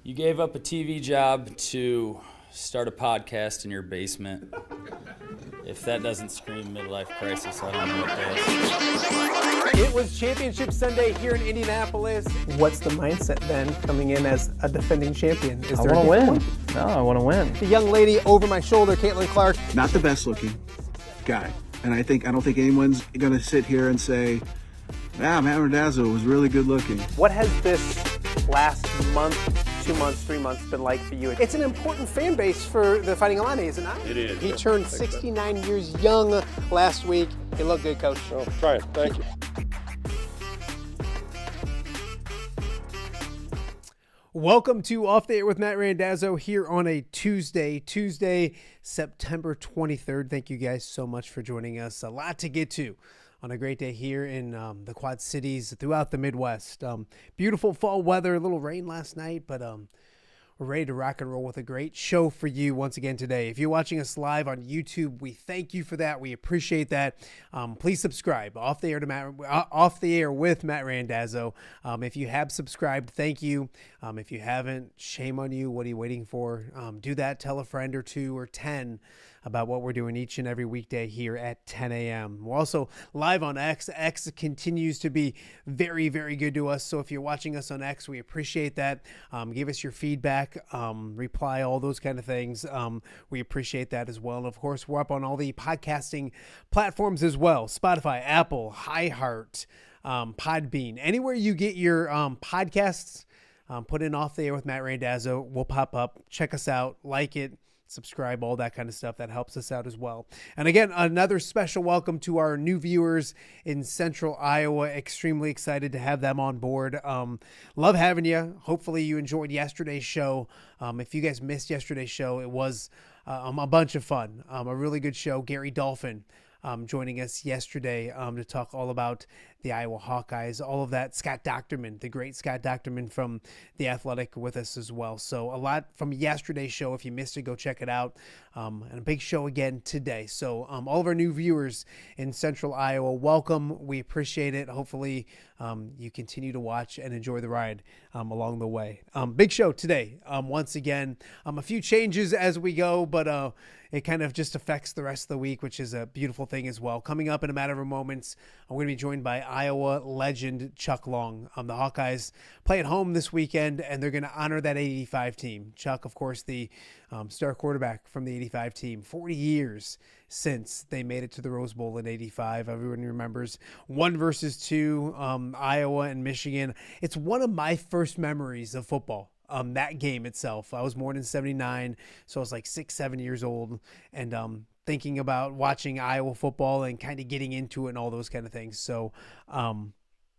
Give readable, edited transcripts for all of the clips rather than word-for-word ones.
You gave up a TV job to start a podcast in your basement. If that doesn't scream midlife crisis, I don't know what does. It was Championship Sunday here in Indianapolis. What's the mindset then coming in as a defending champion? I want to win. No, I want to win. The young lady over my shoulder, Caitlin Clark. Not the best looking guy. And I don't think anyone's going to sit here and say, Matt Randazzo was really good looking. What has this last month, 2 months, 3 months been like for you? It's an important fan base for the Fighting Illini, is it not? It is. He turned 69 years young last week. You look good, Coach. Oh, try it. Thank you. Welcome to Off the Air with Matt Randazzo here on a Tuesday, September 23rd. Thank you guys so much for joining us. A lot to get to on a great day here in the Quad Cities throughout the Midwest. Beautiful fall weather, a little rain last night, but we're ready to rock and roll with a great show for you once again today. If you're watching us live on YouTube, we thank you for that. We appreciate that. Please subscribe. Off the Air with Matt Randazzo. If you have subscribed, thank you. If you haven't, shame on you. What are you waiting for? Do that. Tell a friend or two or 10 about what we're doing each and every weekday here at 10 a.m. We're also live on X. X continues to be very, very good to us. So if you're watching us on X, we appreciate that. Give us your feedback, reply, all those kind of things. We appreciate that as well. And of course, we're up on all the podcasting platforms as well. Spotify, Apple, iHeart, Podbean, anywhere you get your podcasts, put in Off the Air with Matt Randazzo. We'll pop up. Check us out. Like it. Subscribe, all that kind of stuff. That helps us out as well. And again, another special welcome to our new viewers in Central Iowa. Extremely excited to have them on board. Love having you. Hopefully you enjoyed yesterday's show. If you guys missed yesterday's show, it was a bunch of fun. A really good show. Gary Dolphin joining us yesterday to talk all about the Iowa Hawkeyes, all of that. Scott Docterman, the great Scott Docterman from The Athletic, with us as well. So a lot from yesterday's show. If you missed it, go check it out. And a big show again today. So all of our new viewers in Central Iowa, welcome. We appreciate it. Hopefully you continue to watch and enjoy the ride along the way. Big show today. Once again, a few changes as we go, but it kind of just affects the rest of the week, which is a beautiful thing as well. Coming up in a matter of moments, I'm going to be joined by Iowa legend Chuck Long. The Hawkeyes play at home this weekend, and they're going to honor that 85 team. Chuck, of course, the star quarterback from the 85 team. 40 years since they made it to the Rose Bowl in 85. Everyone remembers 1 versus 2, Iowa and Michigan. It's one of my first memories of football. That game itself. I was born in 79, so I was like 6, 7 years old, and thinking about watching Iowa football and kind of getting into it and all those kind of things. So,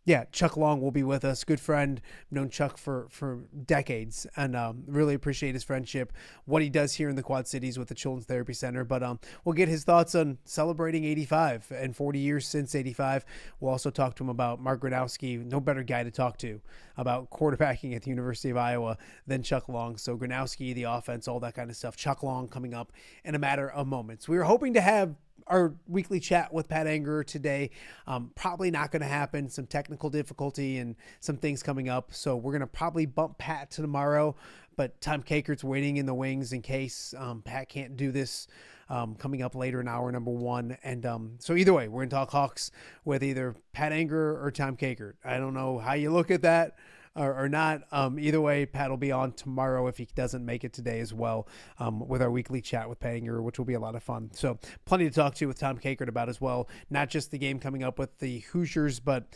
yeah, Chuck Long will be with us. Good friend. I've known Chuck for decades, and really appreciate his friendship, what he does here in the Quad Cities with the Children's Therapy Center. But we'll get his thoughts on celebrating 85 and 40 years since 85. We'll also talk to him about Mark Gronowski. No better guy to talk to about quarterbacking at the University of Iowa than Chuck Long. So Gronowski, the offense, all that kind of stuff. Chuck Long coming up in a matter of moments. We were hoping to have our weekly chat with Pat Angerer today. Probably not going to happen. Some technical difficulty and some things coming up. So we're going to probably bump Pat to tomorrow, but Tom Kakert's waiting in the wings in case Pat can't do this coming up later in hour number 1. And so either way, we're going to talk Hawks with either Pat Angerer or Tom Kakert. I don't know how you look at that or not. Either way, Pat will be on tomorrow if he doesn't make it today as well, with our weekly chat with Pat Angerer, which will be a lot of fun. So plenty to talk to with Tom Kakert about as well. Not just the game coming up with the Hoosiers, but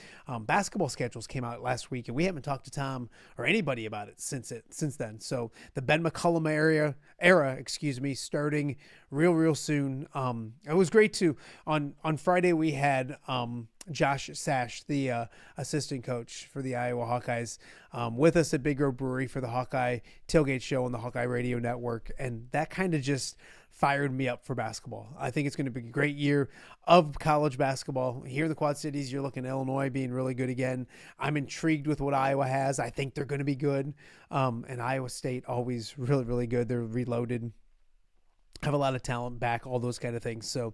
basketball schedules came out last week, and we haven't talked to Tom or anybody about it since then. So the Ben McCullum era, starting real soon. It was great too. On Friday we had Josh Sash, the assistant coach for the Iowa Hawkeyes, with us at Big Grove Brewery for the Hawkeye Tailgate Show on the Hawkeye Radio Network. And that kind of just fired me up for basketball. I think it's going to be a great year of college basketball. Here in the Quad Cities, you're looking at Illinois being really good again. I'm intrigued with what Iowa has. I think they're going to be good. And Iowa State, always really, really good. They're reloaded. Have a lot of talent back, all those kind of things. So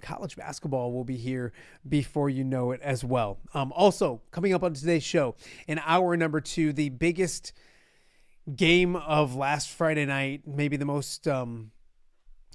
college basketball will be here before you know it as well. Also, coming up on today's show, in hour number 2, the biggest game of last Friday night, maybe the most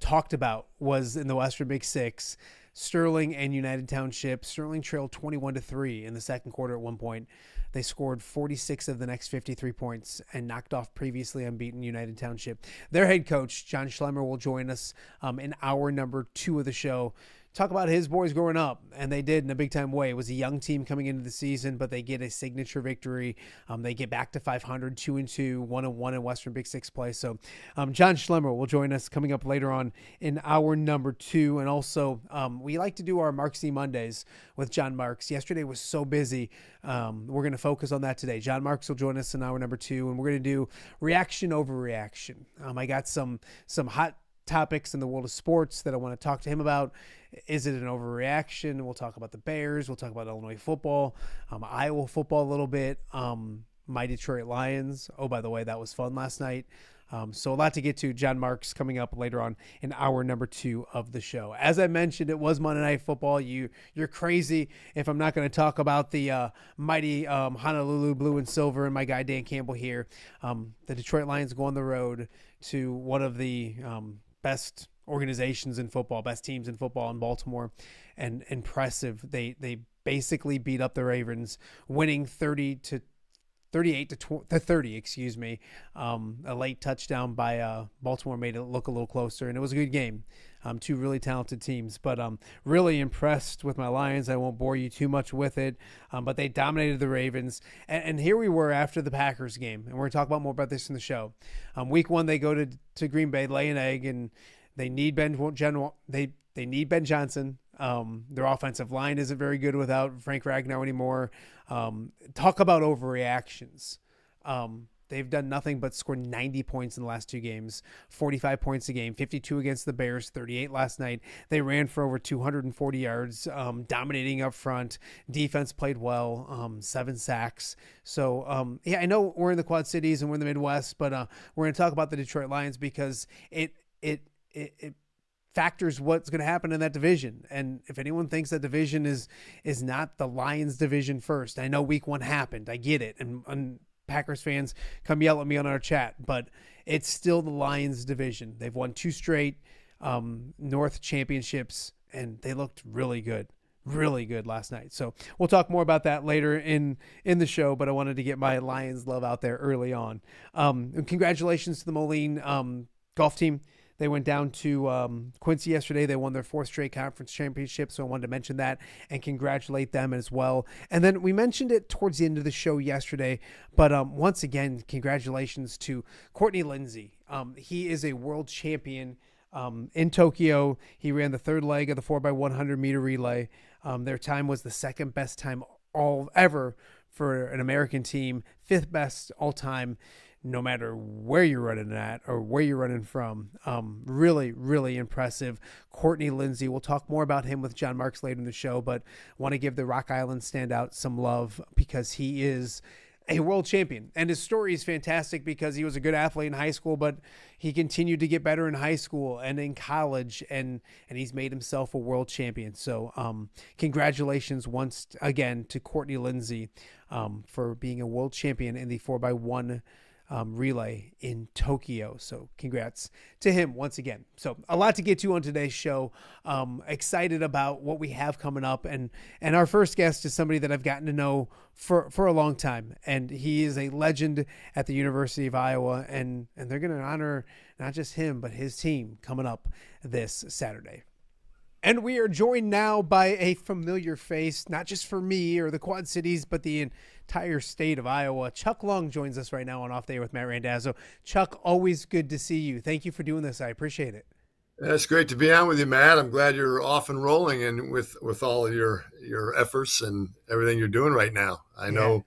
talked about, was in the Western Big Six. Sterling and United Township. Sterling trailed 21-3 in the second quarter at one point. They scored 46 of the next 53 points and knocked off previously unbeaten United Township. Their head coach, Jon Schlemmer, will join us in hour number 2 of the show. Talk about his boys growing up, and they did in a big-time way. It was a young team coming into the season, but they get a signature victory. They get back to 500, 2-2, 1-1 in Western Big Six play. So Jon Schlemmer will join us coming up later on in hour number 2. And also, we like to do our Marxy Mondays with John Marks. Yesterday was so busy. We're going to focus on that today. John Marks will join us in hour number 2, and we're going to do reaction overreaction. I got some hot topics in the world of sports that I want to talk to him about. Is it an overreaction? We'll talk about the Bears. We'll talk about Illinois football, Iowa football a little bit, my Detroit Lions. Oh, by the way, that was fun last night. So a lot to get to. John Marks coming up later on in hour number 2 of the show. As I mentioned, it was Monday Night Football. You're crazy if I'm not going to talk about the mighty Honolulu Blue and Silver and my guy Dan Campbell here. The Detroit Lions go on the road to one of the best organizations in football, best teams in football in Baltimore, and impressive. They basically beat up the Ravens, winning 38 to 30, excuse me. A late touchdown by Baltimore made it look a little closer, and it was a good game. Two really talented teams, but really impressed with my Lions. I won't bore you too much with it, but they dominated the Ravens. And here we were after the Packers game, and we're going to talk more about this in the show. Week 1, they go to Green Bay, lay an egg, and they need Ben Johnson. Their offensive line isn't very good without Frank Ragnow anymore. Talk about overreactions. They've done nothing but score 90 points in the last 2 games, 45 points a game, 52 against the Bears, 38 last night. They ran for over 240 yards, dominating up front. Defense played well, 7 sacks. So, yeah, I know we're in the Quad Cities and we're in the Midwest, but we're going to talk about the Detroit Lions because it factors what's going to happen in that division. And if anyone thinks that division is not the Lions division first, I know week 1 happened. I get it. And Packers fans come yell at me on our chat, but it's still the Lions division. They've won 2 straight North championships, and they looked really good last night. So we'll talk more about that later in the show, but I wanted to get my Lions love out there early on. And congratulations to the Moline golf team. They went down to Quincy yesterday. They won their 4th straight conference championship, so I wanted to mention that and congratulate them as well. And then we mentioned it towards the end of the show yesterday, but once again, congratulations to Courtney Lindsay. He is a world champion in Tokyo. He ran the 3rd leg of the 4x100 meter relay. Their time was the 2nd best time ever for an American team, 5th best all time, no matter where you're running at or where you're running from. Really, really impressive. Courtney Lindsay, we'll talk more about him with John Marks later in the show, but want to give the Rock Island standout some love because he is a world champion. And his story is fantastic because he was a good athlete in high school, but he continued to get better in high school and in college, and he's made himself a world champion. So congratulations once again to Courtney Lindsay for being a world champion in the 4x1 relay in Tokyo. So congrats to him once again. So a lot to get to on today's show. Excited about what we have coming up, and our first guest is somebody that I've gotten to know for a long time, and he is a legend at the University of Iowa, and they're going to honor not just him but his team coming up this Saturday. And we are joined now by a familiar face, not just for me or the Quad Cities, but the entire state of Iowa. Chuck Long joins us right now on Off the Air with Matt Randazzo. Chuck, always good to see you. Thank you for doing this. I appreciate it. It's great to be on with you, Matt. I'm glad you're off and rolling and with all of your efforts and everything you're doing right now. I know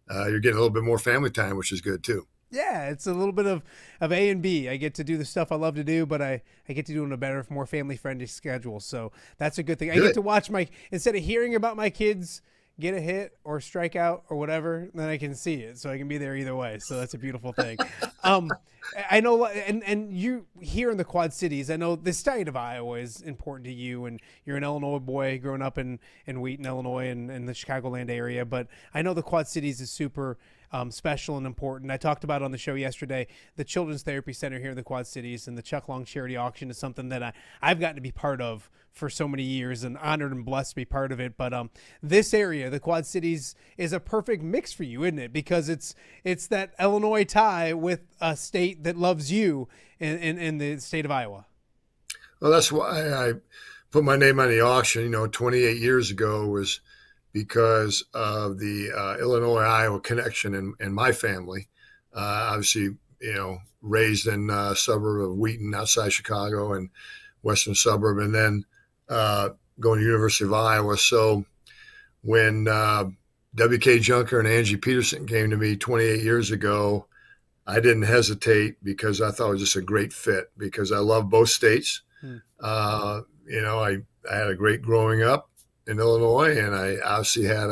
you're getting a little bit more family time, which is good too. Yeah, it's a little bit of A and B. I get to do the stuff I love to do, but I get to do it in a better, more family-friendly schedule. So that's a good thing. Good. I get to watch instead of hearing about my kids get a hit or strike out or whatever, then I can see it. So I can be there either way. So that's a beautiful thing. I know, and you here in the Quad Cities, I know the state of Iowa is important to you, and you're an Illinois boy growing up in Wheaton, Illinois, and in the Chicagoland area. But I know the Quad Cities is super special and important. I talked about on the show yesterday, the Children's Therapy Center here in the Quad Cities and the Chuck Long Charity Auction is something that I've gotten to be part of for so many years and honored and blessed to be part of it. But this area, the Quad Cities, is a perfect mix for you, isn't it? Because it's that Illinois tie with a state that loves you in the state of Iowa. Well, that's why I put my name on the auction, 28 years ago, was because of the Illinois-Iowa connection in my family. Obviously, raised in a suburb of Wheaton outside Chicago and western suburb, and then going to University of Iowa. So when W.K. Junker and Angie Peterson came to me 28 years ago, I didn't hesitate because I thought it was just a great fit because I love both states. I had a great growing up in Illinois, and I obviously had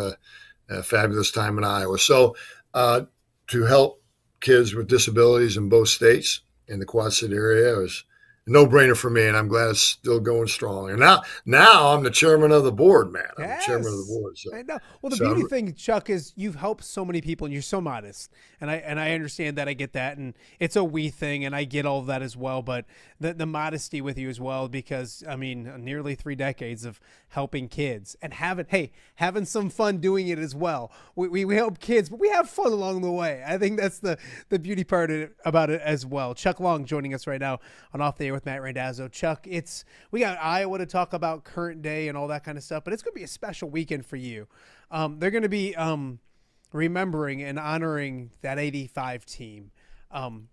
a fabulous time in Iowa. So to help kids with disabilities in both states in the Quad City area was a no-brainer for me, and I'm glad it's still going strong. And now I'm the chairman of the board, man. I'm the chairman of the board. So. I know. Well, the beauty thing, Chuck, is you've helped so many people, and you're so modest. And I understand that. I get that, and it's a we thing, and I get all of that as well. But the modesty with you as well, because nearly 3 decades of helping kids and having some fun doing it as well. We help kids, but we have fun along the way. I think that's the beauty part about it as well. Chuck Long joining us right now on Off the Air with Matt Randazzo. Chuck, we got Iowa to talk about current day and all that kind of stuff, but it's going to be a special weekend for you. They're going to be remembering and honoring that 85 team.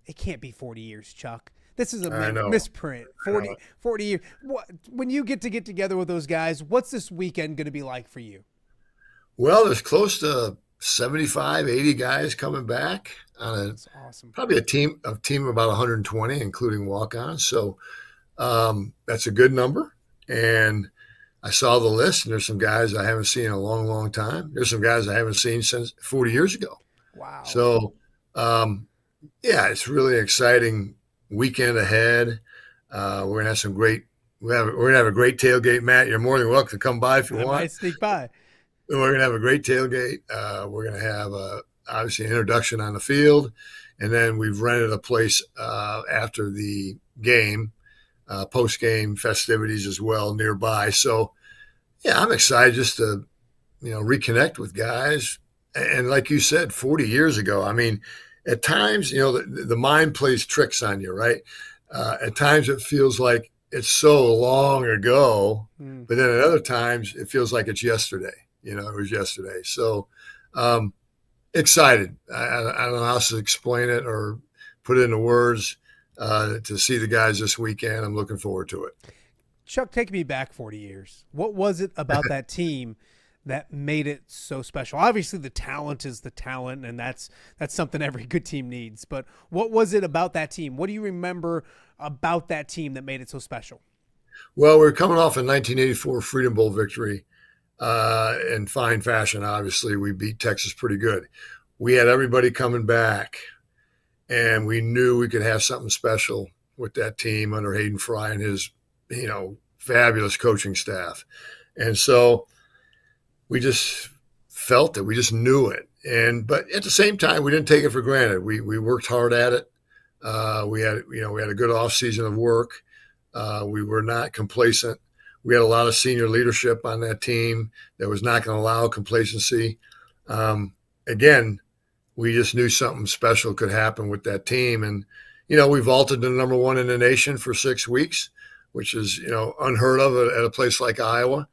It can't be 40 years, Chuck. This is a misprint. 40 years. When you get together with those guys, what's this weekend going to be like for you? Well, there's close to 75, 80 guys coming back on That's awesome. Probably a team of about 120, including walk-ons. So that's a good number. And I saw the list, and there's some guys I haven't seen in a long, long time. There's some guys I haven't seen since 40 years ago. Wow. So, it's really exciting weekend ahead. We're gonna have we're gonna have a great tailgate, Matt. You're more than welcome to come by if you want. I might sneak by. We're gonna have a great tailgate. We're gonna have obviously an introduction on the field, and then we've rented a place after the game, post-game festivities as well nearby. So, I'm excited just to reconnect with guys. And like you said, 40 years ago, at times, the mind plays tricks on you, right? At times it feels like it's so long ago, but then at other times it feels like it's yesterday. It was yesterday. So excited. I don't know how else to explain it or put it into words to see the guys this weekend. I'm looking forward to it. Chuck, take me back 40 years. What was it about that team that made it so special? Obviously, the talent is the talent, and that's something every good team needs. But what was it about that team? What do you remember about that team that made it so special? Well, we're coming off a 1984 Freedom Bowl victory in fine fashion. Obviously, we beat Texas pretty good. We had everybody coming back, and we knew we could have something special with that team under Hayden Fry and his, fabulous coaching staff. And so we just felt it. We just knew it. But at the same time, we didn't take it for granted. We worked hard at it. We had a good off season of work. We were not complacent. We had a lot of senior leadership on that team that was not going to allow complacency. Again, we just knew something special could happen with that team. And, we vaulted to number 1 in the nation for 6 weeks, which is, unheard of at a place like Iowa.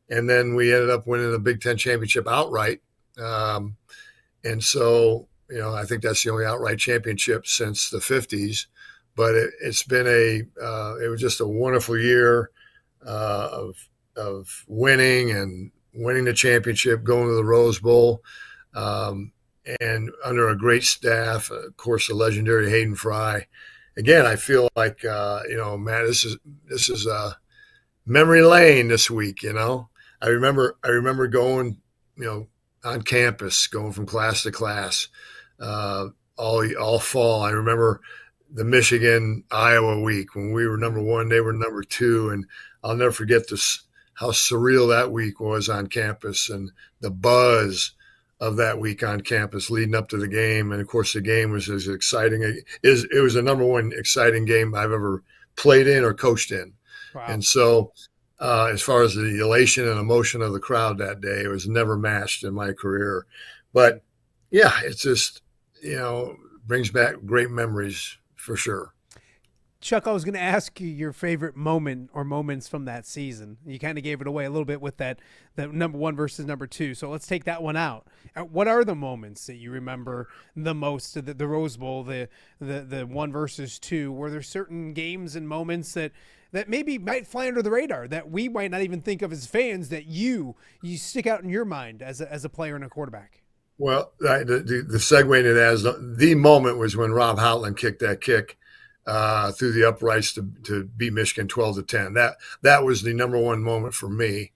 And then we ended up winning the Big Ten championship outright. And so, I think that's the only outright championship since the 50s. But it's been it was just a wonderful year of winning the championship, going to the Rose Bowl, and under a great staff, of course, the legendary Hayden Fry. Again, I feel like, Matt, this is memory lane this week. I remember going, on campus, going from class to class, all fall. I remember the Michigan-Iowa week when we were number 1, they were number 2, and I'll never forget how surreal that week was on campus and the buzz of that week on campus leading up to the game. And of course the game was as exciting. It was the number one exciting game I've ever played in or coached in. Wow. And so as far as the elation and emotion of the crowd that day, it was never matched in my career. But yeah, it's just, brings back great memories for sure. Chuck, I was going to ask you your favorite moment or moments from that season. You kind of gave it away a little bit with that number one versus number two. So let's take that one out. What are the moments that you remember the most? The Rose Bowl, the one versus two. Were there certain games and moments that maybe might fly under the radar that we might not even think of as fans that you stick out in your mind as a player and a quarterback? Well, the segue into that is the moment was when Rob Houtland kicked that kick through the uprights to beat Michigan 12-10. That was the number one moment for me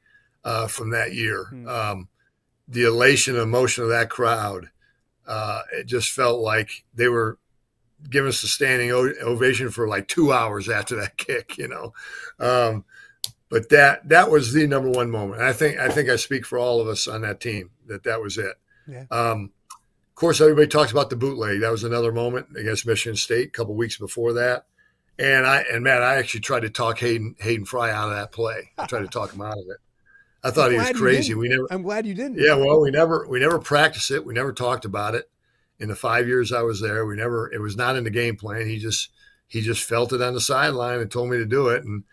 from that year. The elation and emotion of that crowd, it just felt like they were giving us a standing ovation for like 2 hours after that kick, But that was the number one moment. I think I speak for all of us on that team that was it. Yeah. Of course, everybody talks about the bootleg. That was another moment against Michigan State a couple weeks before that. And Matt, I actually tried to talk Hayden Fry out of that play. I tried to talk him out of it. I thought he was crazy. I'm glad you didn't. Yeah, well, we never practiced it. We never talked about it. In the 5 years I was there, it was not in the game plan. He just felt it on the sideline and told me to do it. And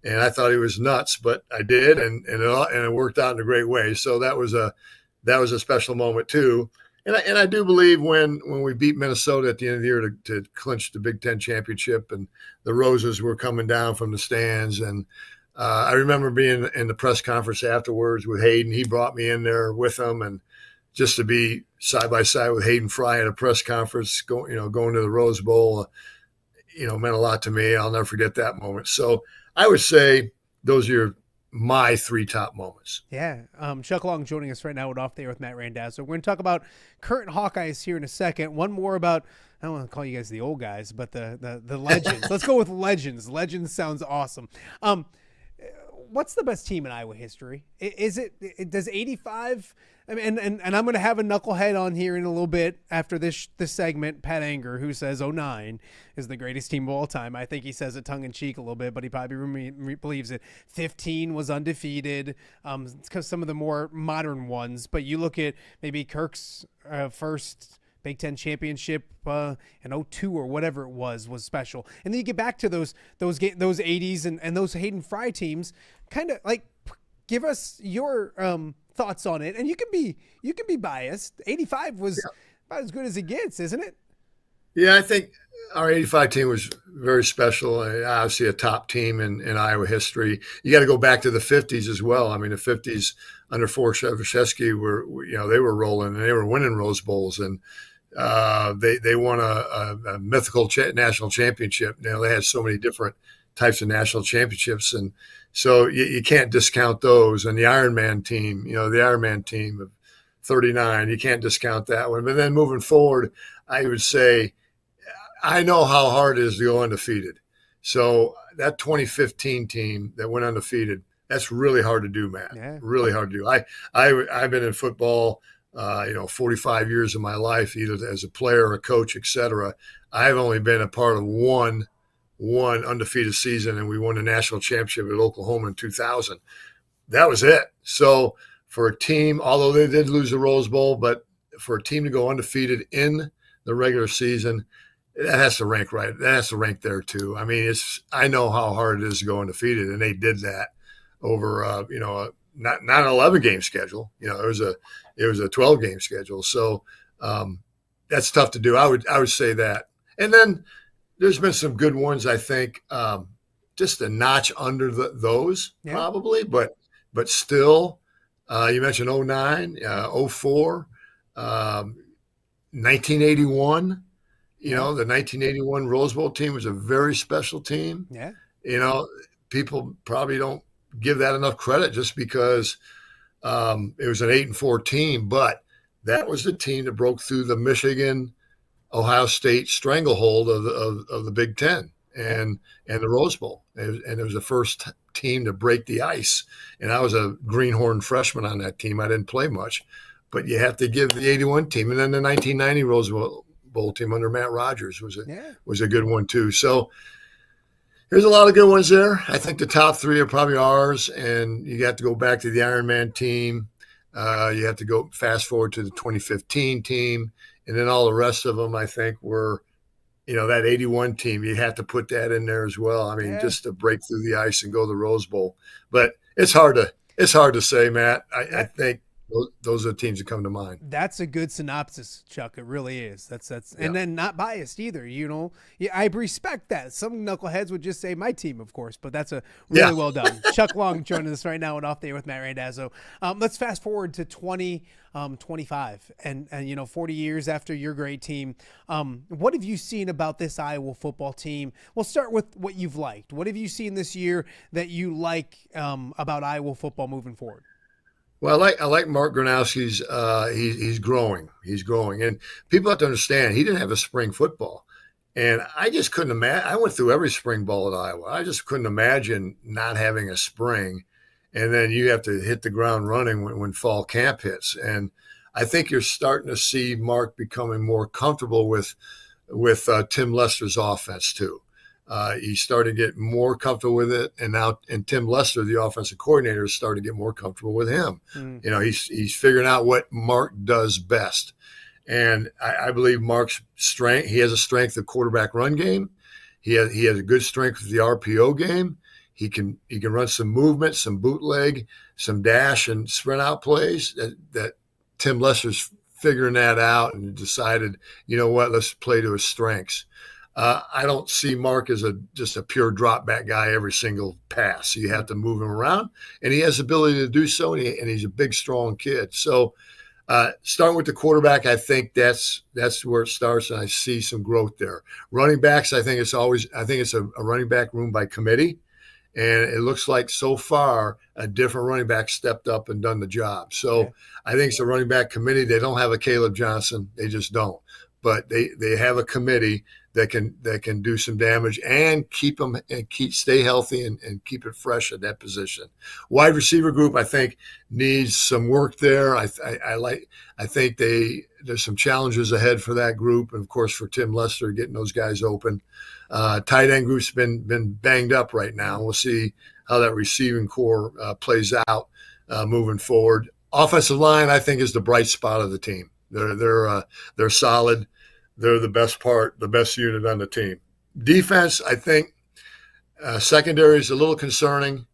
I thought he was nuts, but I did, and it worked out in a great way. So that was a special moment too. And I do believe when we beat Minnesota at the end of the year to clinch the Big Ten championship, and the roses were coming down from the stands, and I remember being in the press conference afterwards with Hayden. He brought me in there with him, and just to be side by side with Hayden Fry at a press conference, going to the Rose Bowl, meant a lot to me. I'll never forget that moment. So I would say those are my three top moments. Yeah. Chuck Long joining us right now with Off the Air with Matt Randazzo. We're going to talk about current Hawkeyes here in a second. One more about, I don't want to call you guys the old guys, but the legends. Let's go with legends. Legends sounds awesome. What's the best team in Iowa history? Does 85? I mean, and I'm going to have a knucklehead on here in a little bit after this segment, Pat Anger, who says 09 is the greatest team of all time. I think he says it tongue in cheek a little bit, but he probably believes it. 15 was undefeated. Because some of the more modern ones, but you look at maybe Kirk's first Big Ten championship in 02 or whatever it was special. And then you get back to those 80s and those Hayden Fry teams. Kind of like, give us your thoughts on it. And you can be biased. 85 was about as good as it gets, isn't it? Yeah, I think our 85 team was very special. Obviously a top team in Iowa history. You got to go back to the 50s as well. I mean, the 50s under Forshevsky they were rolling and they were winning Rose Bowls, and they won a mythical national championship. They had so many different types of national championships, and so you can't discount those. And the Ironman team, the Ironman team of 39, you can't discount that one. But then moving forward, I would say I know how hard it is to go undefeated. So that 2015 team that went undefeated, that's really hard to do, Matt. Yeah. Really hard to do. I've been in football 45 years of my life, either as a player or a coach, et cetera. I've only been a part of one undefeated season, and we won the national championship at Oklahoma in 2000. That was it. So for a team, although they did lose the Rose Bowl, but for a team to go undefeated in the regular season, that has to rank right. That has to rank there too. I mean, I know how hard it is to go undefeated, and they did that over not an 11 game schedule. It was a 12 game schedule. So that's tough to do. I would say that. And then there's been some good ones, I think, just a notch under those probably, but still, you mentioned 09, 04, 1981. The 1981 Rose Bowl team was a very special team. Yeah. People probably don't give that enough credit just because it was an 8-4 team, but that was the team that broke through the Michigan, Ohio State stranglehold of the Big Ten and the Rose Bowl. And it was the first team to break the ice. And I was a greenhorn freshman on that team. I didn't play much, but you have to give the 81 team, and then the 1990 Rose Bowl team under Matt Rogers was a good one too. So there's a lot of good ones there. I think the top three are probably ours, and you have to go back to the Iron Man team. You have to go fast forward to the 2015 team, and then all the rest of them, I think, were, that 81 team. You have to put that in there as well. I mean, just to break through the ice and go to the Rose Bowl. But it's hard to say, Matt. I think those are the teams that come to mind. That's a good synopsis, Chuck. It really is. That's and then not biased either. I respect that. Some knuckleheads would just say my team, of course, but that's a really well done. Chuck Long joining us right now on Off the Air with Matt Randazzo. Let's fast forward to 2025 and 40 years after your great team. What have you seen about this Iowa football team? We'll start with what you've liked. What have you seen this year that you like about Iowa football moving forward? Well, I like Mark Gronowski's. He's growing. He's growing, and people have to understand he didn't have a spring football, and I just couldn't imagine. I went through every spring ball at Iowa. I just couldn't imagine not having a spring, and then you have to hit the ground running when fall camp hits. And I think you're starting to see Mark becoming more comfortable with Tim Lester's offense too. He's starting to get more comfortable with it, and Tim Lester, the offensive coordinator, is starting to get more comfortable with him. He's figuring out what Mark does best, and I believe Mark's strength. He has a strength of quarterback run game. He has a good strength with the RPO game. He can run some movement, some bootleg, some dash and sprint out plays. That Tim Lester's figuring that out and decided, let's play to his strengths. I don't see Mark as just a pure drop back guy every single pass. So you have to move him around, and he has the ability to do so, and he's a big, strong kid. So starting with the quarterback, I think that's where it starts, and I see some growth there. Running backs, I think it's a running back room by committee, and it looks like so far a different running back stepped up and done the job. So I think it's a running back committee. They don't have a Caleb Johnson. They just don't. But they have a committee that can do some damage and stay healthy and keep it fresh at that position. Wide receiver group, I think, needs some work there. I think there's some challenges ahead for that group, and of course for Tim Lester getting those guys open. Tight end group's been banged up right now. We'll see how that receiving core plays out moving forward. Offensive line, I think, is the bright spot of the team. They're solid. They're the best unit on the team. Defense, I think, secondary is a little concerning.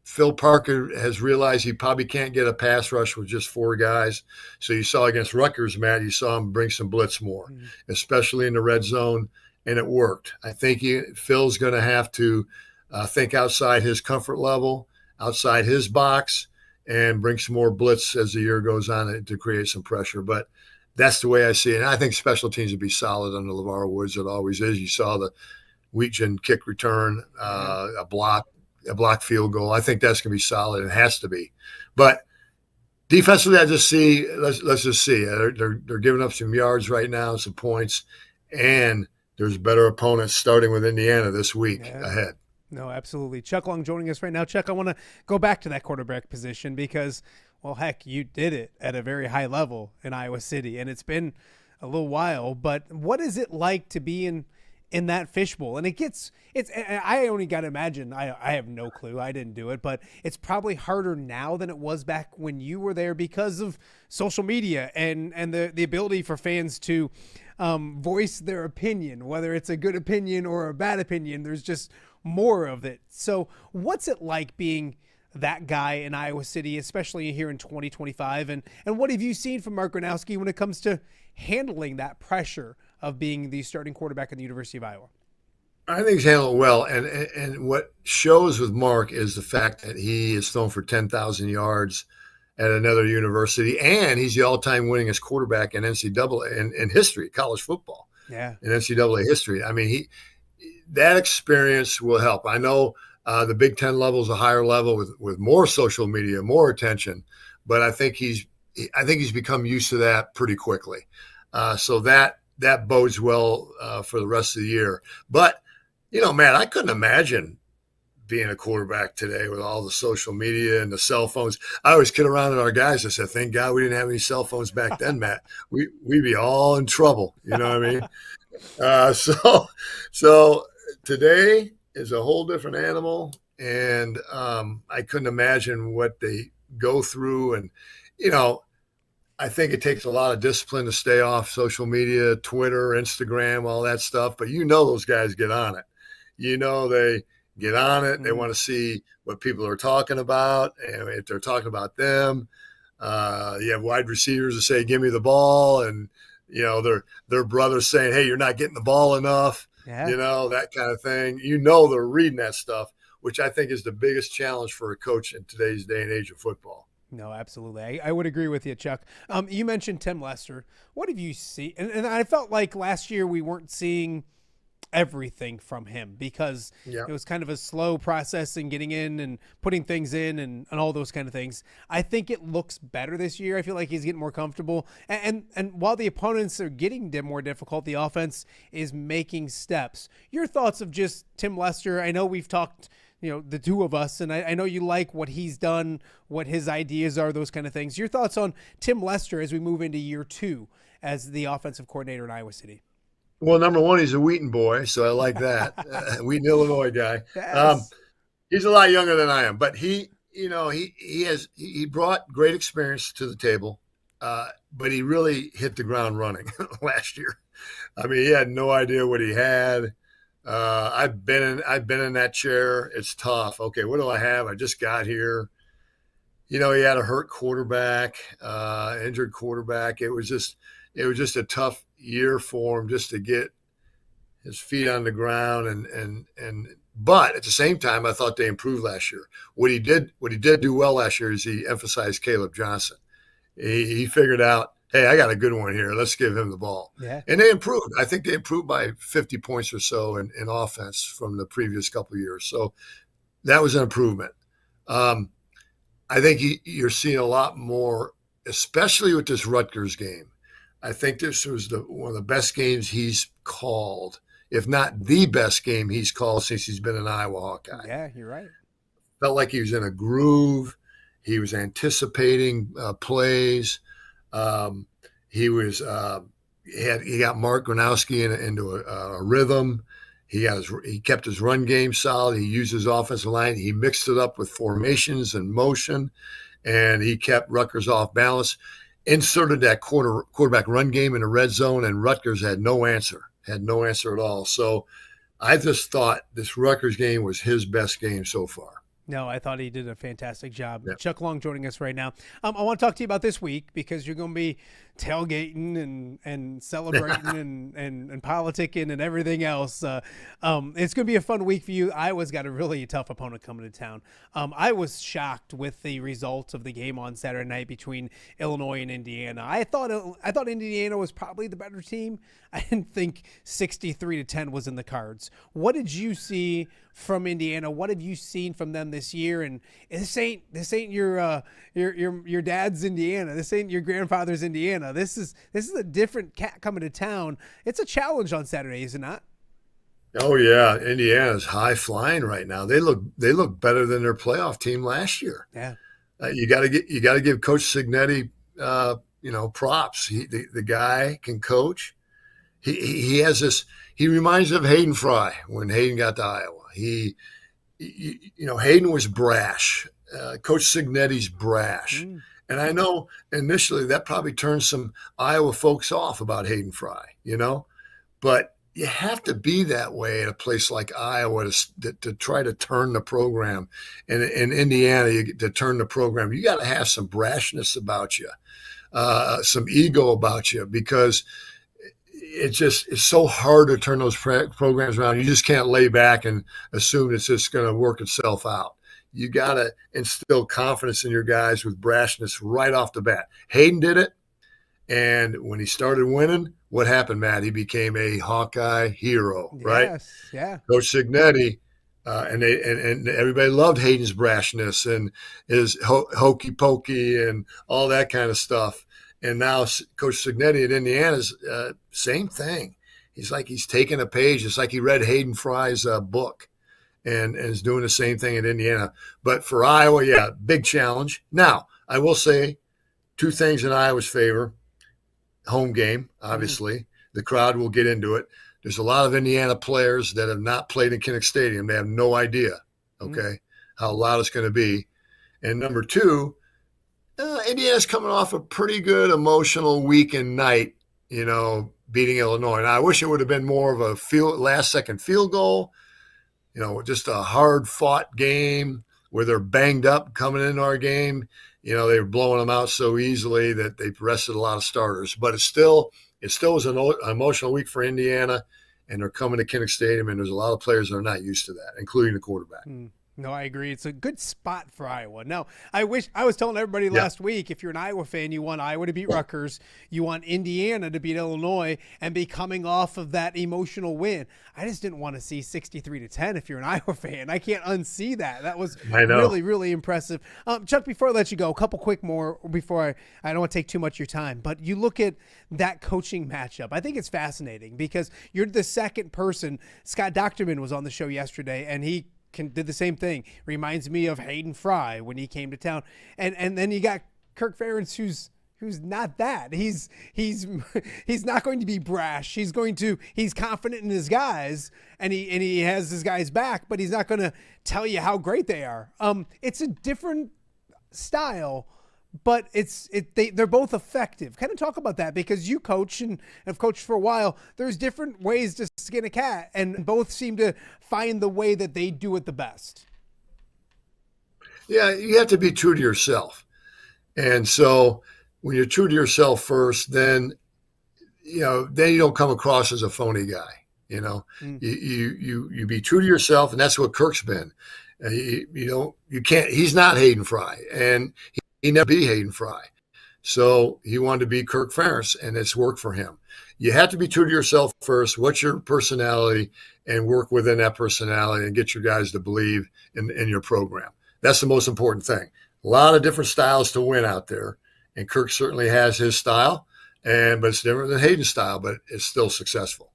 Phil Parker has realized he probably can't get a pass rush with just four guys. So you saw against Rutgers, Matt, you saw him bring some blitz more, especially in the red zone, and it worked. I think Phil's going to have to think outside his comfort level, outside his box, and bring some more blitz as the year goes on to create some pressure. But that's the way I see it. And I think special teams would be solid under LeVar Woods. It always is. You saw the Wheatgen kick return, a block field goal. I think that's going to be solid. It has to be. But defensively, I just see. Let's just see. They're giving up some yards right now, some points, and there's better opponents starting with Indiana this week ahead. No, absolutely. Chuck Long joining us right now. Chuck, I want to go back to that quarterback position because, well, heck, you did it at a very high level in Iowa City, and it's been a little while. But what is it like to be in that fishbowl? And I only got to imagine. I have no clue. I didn't do it, but it's probably harder now than it was back when you were there because of social media and the ability for fans to voice their opinion, whether it's a good opinion or a bad opinion. There's just more of it. So what's it like being that guy in Iowa City, especially here in 2025? And what have you seen from Mark Gronowski when it comes to handling that pressure of being the starting quarterback at the University of Iowa? I think he's handled it well. And what shows with Mark is the fact that he is thrown for 10,000 yards at another university, and he's the all-time winningest quarterback in NCAA in history, college football. In NCAA history. I mean, that experience will help. I know the Big Ten level is a higher level with more social media, more attention, but I think he's become used to that pretty quickly. So that bodes well for the rest of the year. But Matt, I couldn't imagine being a quarterback today with all the social media and the cell phones. I always kid around with our guys. I said, thank God we didn't have any cell phones back then, Matt. We'd be all in trouble. You know what I mean? So today is a whole different animal, and I couldn't imagine what they go through. And, I think it takes a lot of discipline to stay off social media, Twitter, Instagram, all that stuff. But those guys get on it. They get on it. They want to see what people are talking about. And if they're talking about them, you have wide receivers that say, give me the ball. And, their brothers saying, hey, you're not getting the ball enough, that kind of thing. They're reading that stuff, which I think is the biggest challenge for a coach in today's day and age of football. No, absolutely. I would agree with you, Chuck. You mentioned Tim Lester. What have you seen? And I felt like last year we weren't seeing everything from him because it was kind of a slow process in getting in and putting things in and all those kind of things. I think it looks better this year. I feel like he's getting more comfortable. And while the opponents are getting more difficult, the offense is making steps. Your thoughts of just Tim Lester? I know we've talked – the two of us, and I know you like what he's done, what his ideas are, those kind of things. Your thoughts on Tim Lester as we move into year 2 as the offensive coordinator in Iowa City? Well, number one, he's a Wheaton boy, so I like that. Wheaton, Illinois guy. Yes. He's a lot younger than I am, but he brought great experience to the table, but he really hit the ground running last year. I mean, he had no idea what he had. I've been in that chair. It's tough. Okay, what do I have? I just got here. He had a hurt quarterback, injured quarterback. It was just a tough year for him just to get his feet on the ground but at the same time I thought they improved last year. What he did do well last year is he emphasized Caleb Johnson. He figured out, hey, I got a good one here. Let's give him the ball. Yeah. And they improved. I think they improved by 50 points or so in offense from the previous couple of years. So that was an improvement. I think you're seeing a lot more, especially with this Rutgers game. I think this was one of the best games he's called, if not the best game he's called since he's been an Iowa Hawkeye. Yeah, you're right. Felt like he was in a groove. He was anticipating plays. He got Mark Gronowski into a rhythm. He kept his run game solid. He used his offensive line. He mixed it up with formations and motion, and he kept Rutgers off balance. Inserted that quarterback run game in the red zone, and Rutgers had no answer at all. So I just thought this Rutgers game was his best game so far. No, I thought he did a fantastic job. Yep. Chuck Long joining us right now. I want to talk to you about this week because you're going to be tailgating and celebrating and politicking and everything else. It's going to be a fun week for you. Iowa's got a really tough opponent coming to town. I was shocked with the results of the game on Saturday night between Illinois and Indiana. I thought Indiana was probably the better team. I didn't think 63-10 was in the cards. What did you see from Indiana? What have you seen from them this year? And this ain't your dad's Indiana. This ain't your grandfather's Indiana. This is a different cat coming to town. It's a challenge on Saturday, is it not? Oh yeah, Indiana's high flying right now. They look better than their playoff team last year. Yeah, you got to give Coach Cignetti props. The guy can coach. He has this. He reminds me of Hayden Fry when Hayden got to Iowa. Hayden was brash. Coach Cignetti's brash. And I know initially that probably turned some Iowa folks off about Hayden Fry, but you have to be that way at a place like Iowa to try to turn the program. And in Indiana, to turn the program, you got to have some brashness about you, some ego about you, because it's so hard to turn those programs around. You just can't lay back and assume it's just going to work itself out. You got to instill confidence in your guys with brashness right off the bat. Hayden did it. And when he started winning, what happened, Matt? He became a Hawkeye hero, right? Yes, yeah. Coach Cignetti, and everybody loved Hayden's brashness and his hokey pokey and all that kind of stuff. And now Coach Cignetti at Indiana's same thing. He's taking a page. It's like he read Hayden Fry's book. and is doing the same thing at Indiana. But for Iowa, yeah, big challenge. Now, I will say two things in Iowa's favor. Home game, obviously. The crowd will get into it. There's a lot of Indiana players that have not played in Kinnick Stadium. They have no idea, how loud it's going to be. And number two, Indiana's coming off a pretty good emotional week and night, beating Illinois. And I wish it would have been more of a last-second field goal, just a hard-fought game where they're banged up coming into our game. They were blowing them out so easily that they rested a lot of starters. But it still was an emotional week for Indiana, and they're coming to Kinnick Stadium, and there's a lot of players that are not used to that, including the quarterback. No, I agree. It's a good spot for Iowa. Now, I was telling everybody last week, if you're an Iowa fan, you want Iowa to beat Rutgers, you want Indiana to beat Illinois and be coming off of that emotional win. I just didn't want to see 63-10 if you're an Iowa fan. I can't unsee that. That was really, really impressive. Chuck, before I let you go, a couple quick more before I don't want to take too much of your time, but you look at that coaching matchup. I think it's fascinating because you're the second person. Scott Docterman was on the show yesterday, and he did the same thing. Reminds me of Hayden Fry when he came to town, and then you got Kirk Ferentz, who's not that. He's not going to be brash. He's confident in his guys, and he has his guys back, but he's not going to tell you how great they are. It's a different style, but they're both effective. Kind of talk about that, because you coach and have coached for a while. There's different ways to skin a cat, and both seem to find the way that they do it the best. Yeah, you have to be true to yourself. And so when you're true to yourself first, then you don't come across as a phony guy. You be true to yourself, and that's what Kirk's been. You can't. He's not Hayden Fry, and he never be Hayden Fry. So he wanted to be Kirk Ferentz, and it's worked for him. You have to be true to yourself first. What's your personality, and work within that personality and get your guys to believe in your program. That's the most important thing. A lot of different styles to win out there, and Kirk certainly has his style, but it's different than Hayden's style, but it's still successful.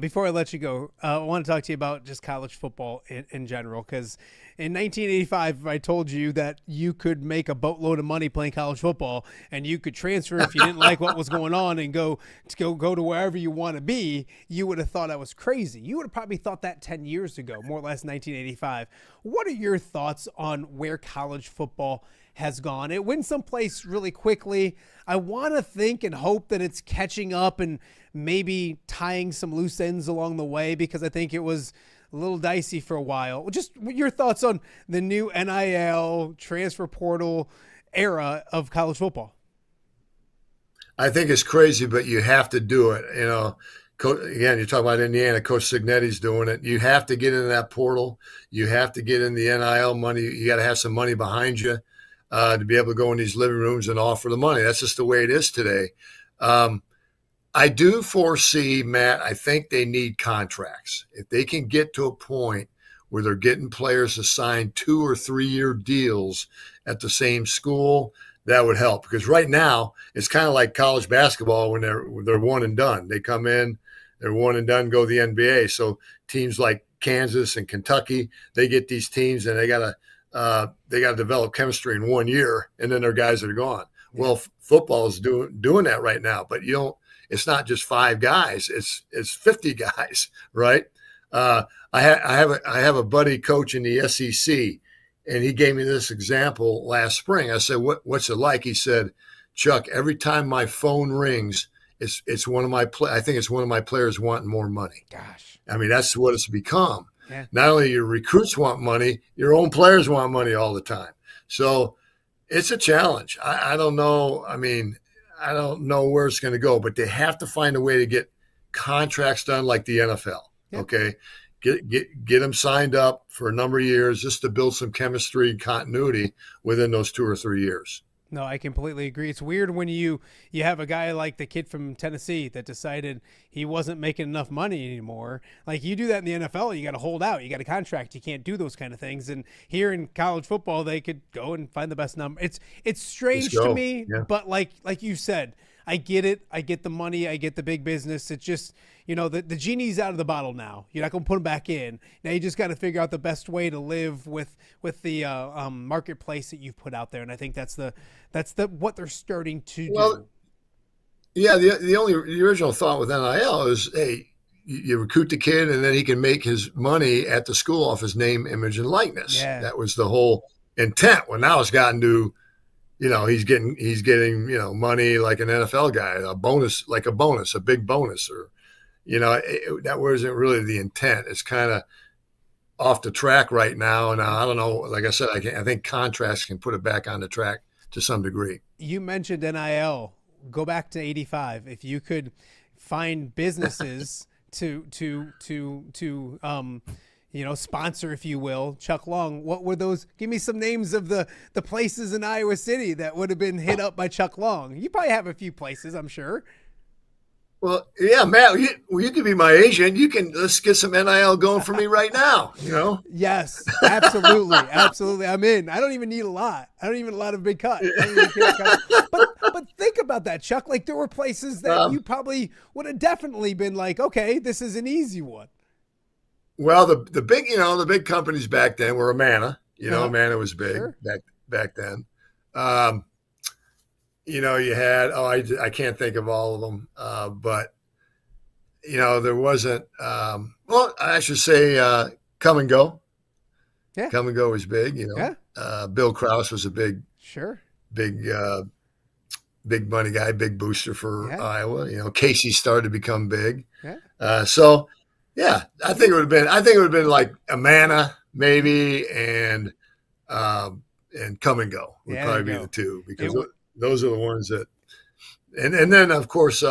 Before I let you go, I want to talk to you about just college football in general, because in 1985, I told you that you could make a boatload of money playing college football, and you could transfer if you didn't like what was going on and go to wherever you want to be. You would have thought I was crazy. You would have probably thought that 10 years ago, more or less 1985. What are your thoughts on where college football has gone? It went someplace really quickly. I want to think and hope that it's catching up and maybe tying some loose ends along the way, because I think it was a little dicey for a while. Just your thoughts on the new NIL transfer portal era of college football. I think it's crazy, but you have to do it. Again, you're talking about Indiana. Coach Cignetti's doing it. You have to get into that portal. You have to get in the NIL money. You got to have some money behind you to be able to go in these living rooms and offer the money. That's just the way it is today. I do foresee, Matt, I think they need contracts. If they can get to a point where they're getting players to sign 2 or 3 year deals at the same school, that would help. Because right now, it's kind of like college basketball when they're one and done. They come in, they're one and done, go to the NBA. So teams like Kansas and Kentucky, they get these teams and they got to develop chemistry in 1 year, and then their guys are gone. Yeah. Well, football is doing that right now, but it's not just 5 guys; it's 50 guys, right? I have a buddy coach in the SEC, and he gave me this example last spring. I said, "What's it like?" He said, "Chuck, every time my phone rings, it's one of my I think it's one of my players wanting more money." Gosh, I mean, that's what it's become. Yeah. Not only your recruits want money, your own players want money all the time. So it's a challenge. I don't know. I mean, I don't know where it's going to go, but they have to find a way to get contracts done like the NFL. Yeah. Okay. Get them signed up for a number of years just to build some chemistry and continuity within those 2 or 3 years. No, I completely agree. It's weird when you have a guy like the kid from Tennessee that decided he wasn't making enough money anymore. Like, you do that in the NFL, you got to hold out. You got a contract. You can't do those kind of things. And here in college football, they could go and find the best number. It's strange to me, yeah. But like you said, I get it. I get the money. I get the big business. It's just, the genie's out of the bottle now. You're not going to put him back in. Now you just got to figure out the best way to live with the marketplace that you've put out there. And I think that's what they're starting to do. Yeah. The original thought with NIL is, hey, you recruit the kid and then he can make his money at the school off his name, image, and likeness. Yeah. That was the whole intent. Well, now it's gotten to, he's getting, money like an NFL guy, a big bonus, or, that wasn't really the intent. It's kind of off the track right now. And I don't know, like I said, I think contracts can put it back on the track to some degree. You mentioned NIL. Go back to 85. If you could find businesses to sponsor, if you will, Chuck Long, what were those? Give me some names of the places in Iowa City that would have been hit up by Chuck Long. You probably have a few places, I'm sure. Well, yeah, Matt, you could be my agent. Let's get some NIL going for me right now, Yes, absolutely. Absolutely. I'm in. I don't even need a lot. I don't even need a lot of big cut. But think about that, Chuck. Like, there were places that you probably would have definitely been like, okay, this is an easy one. Well, the big companies back then were Amana. Amana was big back then. You had, I can't think of all of them, but, there wasn't, I should say Come and Go. Yeah. Come and Go was big, Yeah. Bill Krause was a big money guy, big booster for Iowa. Casey started to become big. Yeah. I think it would have been like Amana maybe, and Come and Go would probably be the two, because those are the ones that, and then of course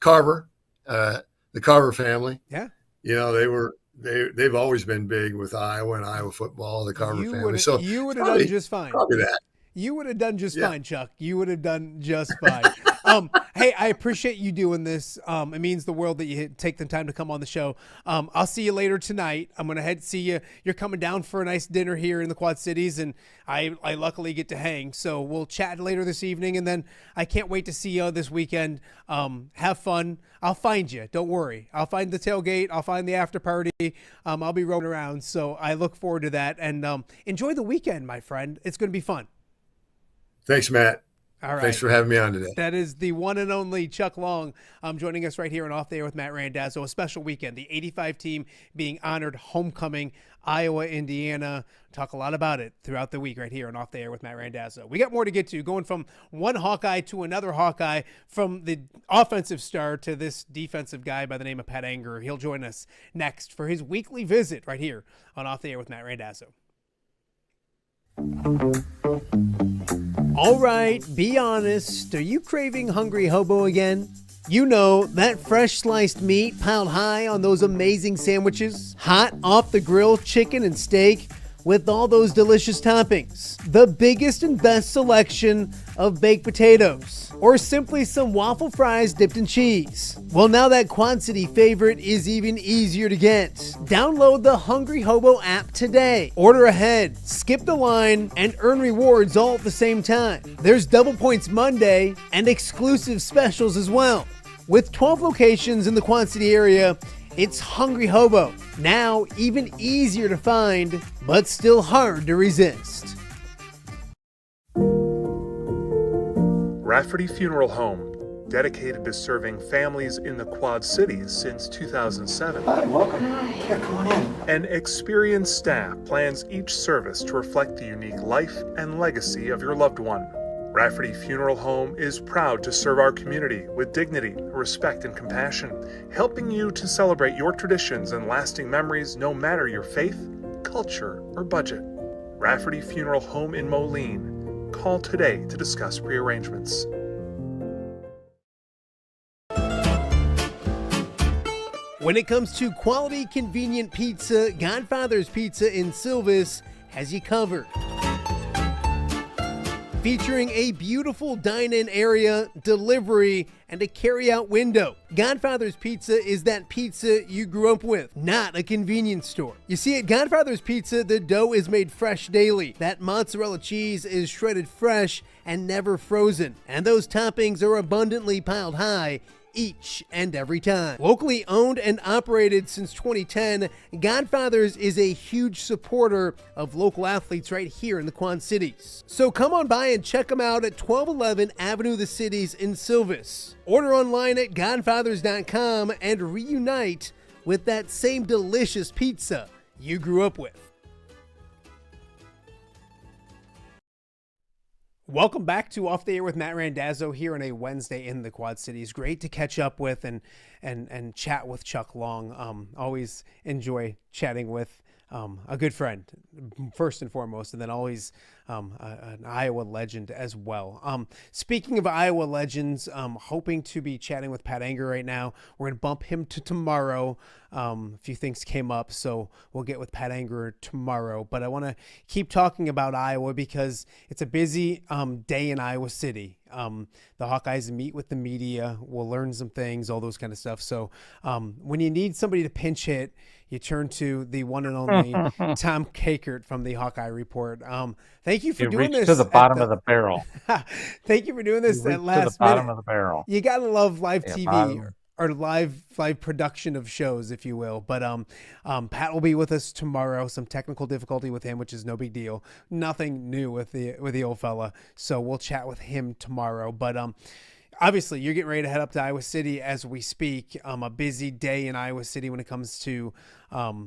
Carver, the Carver family. Yeah. They've always been big with Iowa and Iowa football, the Carver family. So you would have done just fine. Probably that. You would have done just fine, Chuck. You would have done just fine. Hey, I appreciate you doing this. It means the world that you take the time to come on the show. I'll see you later tonight. I'm going to see you. You're coming down for a nice dinner here in the Quad Cities, and I luckily get to hang. So we'll chat later this evening, and then I can't wait to see you this weekend. Have fun. I'll find you. Don't worry. I'll find the tailgate. I'll find the after party. I'll be rolling around. So I look forward to that. And enjoy the weekend, my friend. It's going to be fun. Thanks, Matt. All right. Thanks for having me on today. That is the one and only Chuck Long joining us right here on Off the Air with Matt Randazzo. A special weekend. The 85 team being honored, homecoming, Iowa, Indiana. Talk a lot about it throughout the week right here on Off the Air with Matt Randazzo. We got more to get to, going from one Hawkeye to another Hawkeye, from the offensive star to this defensive guy by the name of Pat Anger. He'll join us next for his weekly visit right here on Off the Air with Matt Randazzo. All right, be honest. Are you craving Hungry Hobo again? That fresh sliced meat piled high on those amazing sandwiches, hot off the grill chicken and steak with all those delicious toppings, the biggest and best selection of baked potatoes, or simply some waffle fries dipped in cheese. Well, now that Quad City favorite is even easier to get. Download the Hungry Hobo app today. Order ahead, skip the line, and earn rewards all at the same time. There's Double Points Monday and exclusive specials as well. With 12 locations in the Quad City area, it's Hungry Hobo. Now even easier to find, but still hard to resist. Rafferty Funeral Home, dedicated to serving families in the Quad Cities since 2007. Hi, welcome. Here, come on in. An experienced staff plans each service to reflect the unique life and legacy of your loved one. Rafferty Funeral Home is proud to serve our community with dignity, respect, and compassion, helping you to celebrate your traditions and lasting memories no matter your faith, culture, or budget. Rafferty Funeral Home in Moline. Call today to discuss prearrangements. When it comes to quality, convenient pizza, Godfather's Pizza in Silvis has you covered. featuring a beautiful dine-in area, delivery, and a carry-out window. Godfather's Pizza is that pizza you grew up with, not a convenience store. You see, at Godfather's Pizza, the dough is made fresh daily. That mozzarella cheese is shredded fresh and never frozen. And those toppings are abundantly piled high each and every time. Locally owned and operated since 2010, Godfather's is a huge supporter of local athletes right here in the Quad Cities. So come on by and check them out at 1211 Avenue of the Cities in Silvis. Order online at godfathers.com and reunite with that same delicious pizza you grew up with. Welcome back to Off the Air with Matt Randazzo here on a Wednesday in the Quad Cities. Great to catch up with and chat with Chuck Long. Always enjoy chatting with a good friend, first and foremost, and then always an Iowa legend as well. Speaking of Iowa legends, hoping to be chatting with Pat Anger right now. We're going to bump him to tomorrow. A few things came up, so we'll get with Pat Anger tomorrow. But I want to keep talking about Iowa because it's a busy day in Iowa City. The Hawkeyes meet with the media. We'll learn some things, all those kind of stuff. So when you need somebody to pinch hit, you turn to the one and only Tom Kakert from the Hawkeye Report. Thank you for doing this. To the bottom of the barrel. Thank you for doing this at last to the bottom minute. of the barrel. You gotta love live TV bottom. or live production of shows, if you will. But Pat will be with us tomorrow. Some technical difficulty with him, which is no big deal. Nothing new with the old fella. So we'll chat with him tomorrow. But obviously, you're getting ready to head up to Iowa City as we speak. A busy day in Iowa City when it comes to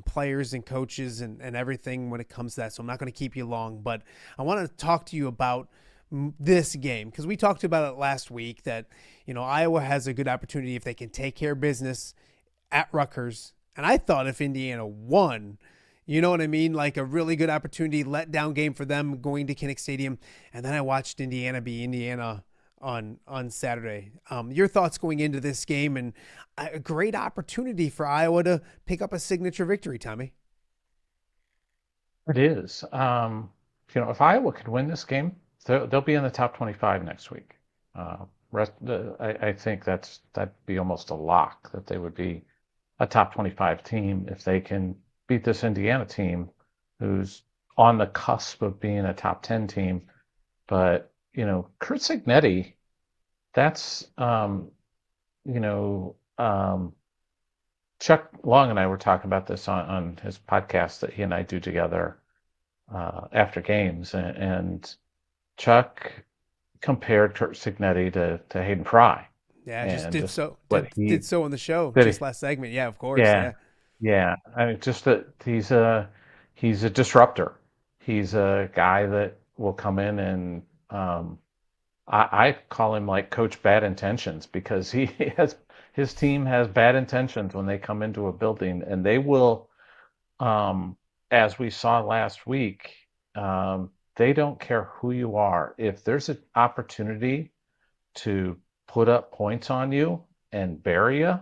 players and coaches and everything when it comes to that. So I'm not going to keep you long, but I want to talk to you about this game because we talked about it last week that, you know, Iowa has a good opportunity if they can take care of business at Rutgers. And I thought if Indiana won, you know what I mean? Like a really good opportunity, letdown game for them going to Kinnick Stadium. And then I watched Indiana be Indiana on Saturday. Your thoughts going into this game and a great opportunity for Iowa to pick up a signature victory, Tommy. It is. If Iowa could win this game, they'll be in the top 25 next week. I think that'd be almost a lock that they would be a top 25 team if they can beat this Indiana team who's on the cusp of being a top 10 team. But, Curt Cignetti, that's, Chuck Long and I were talking about this on his podcast that he and I do together after games. And Chuck compared Curt Cignetti to Hayden Fry. Yeah, did so on the show last segment. Yeah, of course. Yeah. I mean, just that he's a disruptor. He's a guy that will come in and I call him like Coach Bad Intentions because his team has bad intentions when they come into a building, and they will, as we saw last week, they don't care who you are. If there's an opportunity to put up points on you and bury you,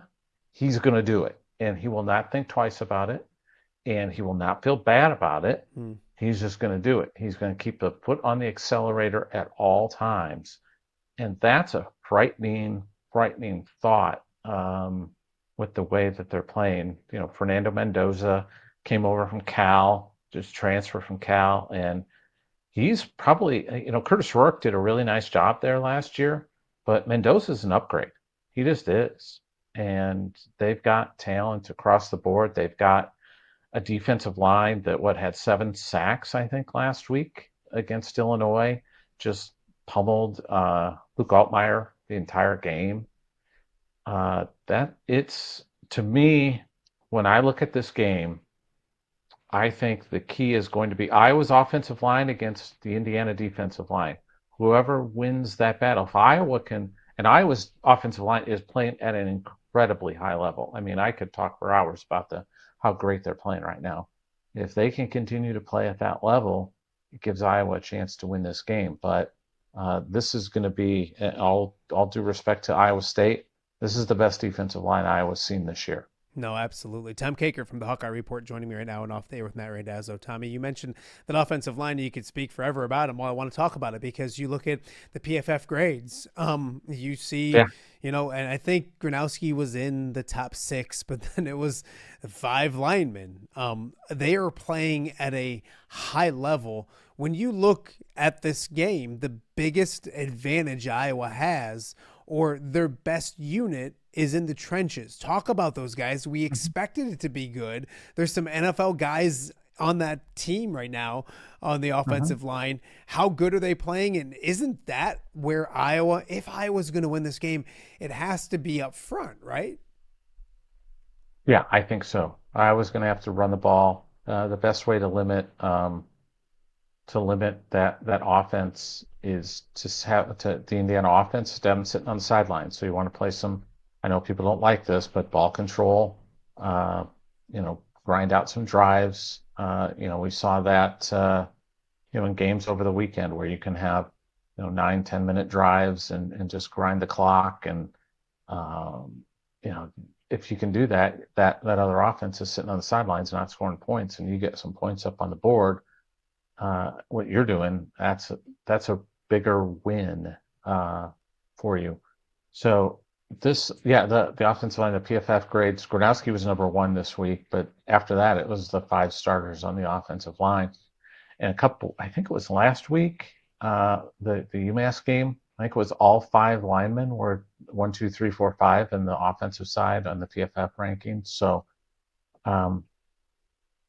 he's going to do it. And he will not think twice about it. And he will not feel bad about it. He's just going to do it. He's going to keep the foot on the accelerator at all times. And that's a frightening thought with the way that they're playing. Fernando Mendoza came over from Cal, just transferred from Cal, and he's probably, Curtis Rourke did a really nice job there last year, but Mendoza's an upgrade. He just is. And they've got talent across the board. They've got a defensive line that had 7 sacks, I think, last week against Illinois, just pummeled Luke Altmaier the entire game. To me, when I look at this game, I think the key is going to be Iowa's offensive line against the Indiana defensive line. Whoever wins that battle, if Iowa can, and Iowa's offensive line is playing at an incredibly high level. I mean, I could talk for hours about how great they're playing right now. If they can continue to play at that level, it gives Iowa a chance to win this game. But this is going to be, all due respect to Iowa State, this is the best defensive line Iowa's seen this year. No, absolutely. Tom Kakert from the Hawkeye Report joining me right now and Off the Air with Matt Randazzo. Tommy, you mentioned that offensive line. You could speak forever about them. Well, I want to talk about it because you look at the PFF grades. You see, Yeah. and I think Gronowski was in the top 6, but then it was 5 linemen. They are playing at a high level. When you look at this game, the biggest advantage Iowa has, or their best unit, is in the trenches. Talk about those guys. We expected it to be good. There's some NFL guys on that team right now on the offensive line. How good are they playing? And isn't that where Iowa, if Iowa's going to win this game, it has to be up front, right? Yeah, I think so. Iowa's going to have to run the ball. The best way to limit that offense is to have the Indiana offense to have them sitting on the sidelines. So you want to play some. I know people don't like this, but ball control. Grind out some drives. We saw that in games over the weekend where you can have 9-10 minute drives and just grind the clock. And if you can do that, that other offense is sitting on the sidelines not scoring points, and you get some points up on the board. What you're doing, that's a bigger win for you. So the offensive line, the PFF grades, Gronowski was number 1 this week, but after that it was the 5 starters on the offensive line. And I think it was last week, the UMass game, I think it was all 5 linemen were 1, 2, 3, 4, 5 in the offensive side on the PFF rankings. So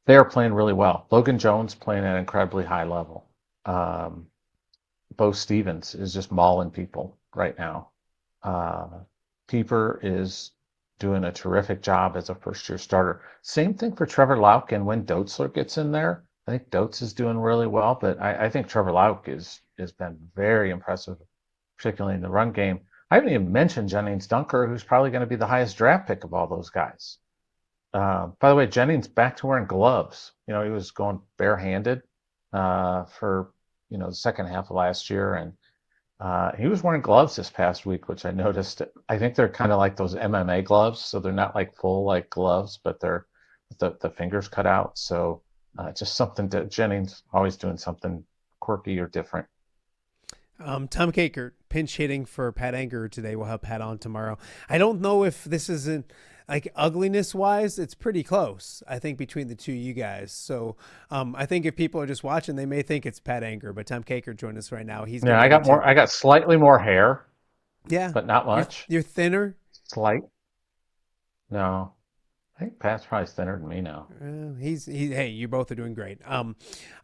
they are playing really well. Logan Jones playing at an incredibly high level. Bo Stevens is just mauling people right now. Pieper is doing a terrific job as a first-year starter. Same thing for Trevor Lauk, and when Doetzler gets in there, I think Doetz is doing really well, but I think Trevor Lauk has been very impressive, particularly in the run game. I haven't even mentioned Jennings Dunker, who's probably going to be the highest draft pick of all those guys. By the way, Jennings back to wearing gloves. He was going barehanded for the second half of last year, and he was wearing gloves this past week, which I noticed. I think they're kind of like those MMA gloves, so they're not like full like gloves, but they're the fingers cut out. So just something that Jennings always doing something quirky or different. Tom Kakert pinch hitting for Pat Anger today. We'll have Pat on tomorrow. I don't know if this isn't like ugliness wise, it's pretty close, I think, between the two you guys. So I think if people are just watching, they may think it's Pat Anger, but Tom Kakert joined us right now. I got slightly more hair. Yeah. But not much. You're thinner? Slight. No. I think Pat's probably thinner than me now. Hey, you both are doing great.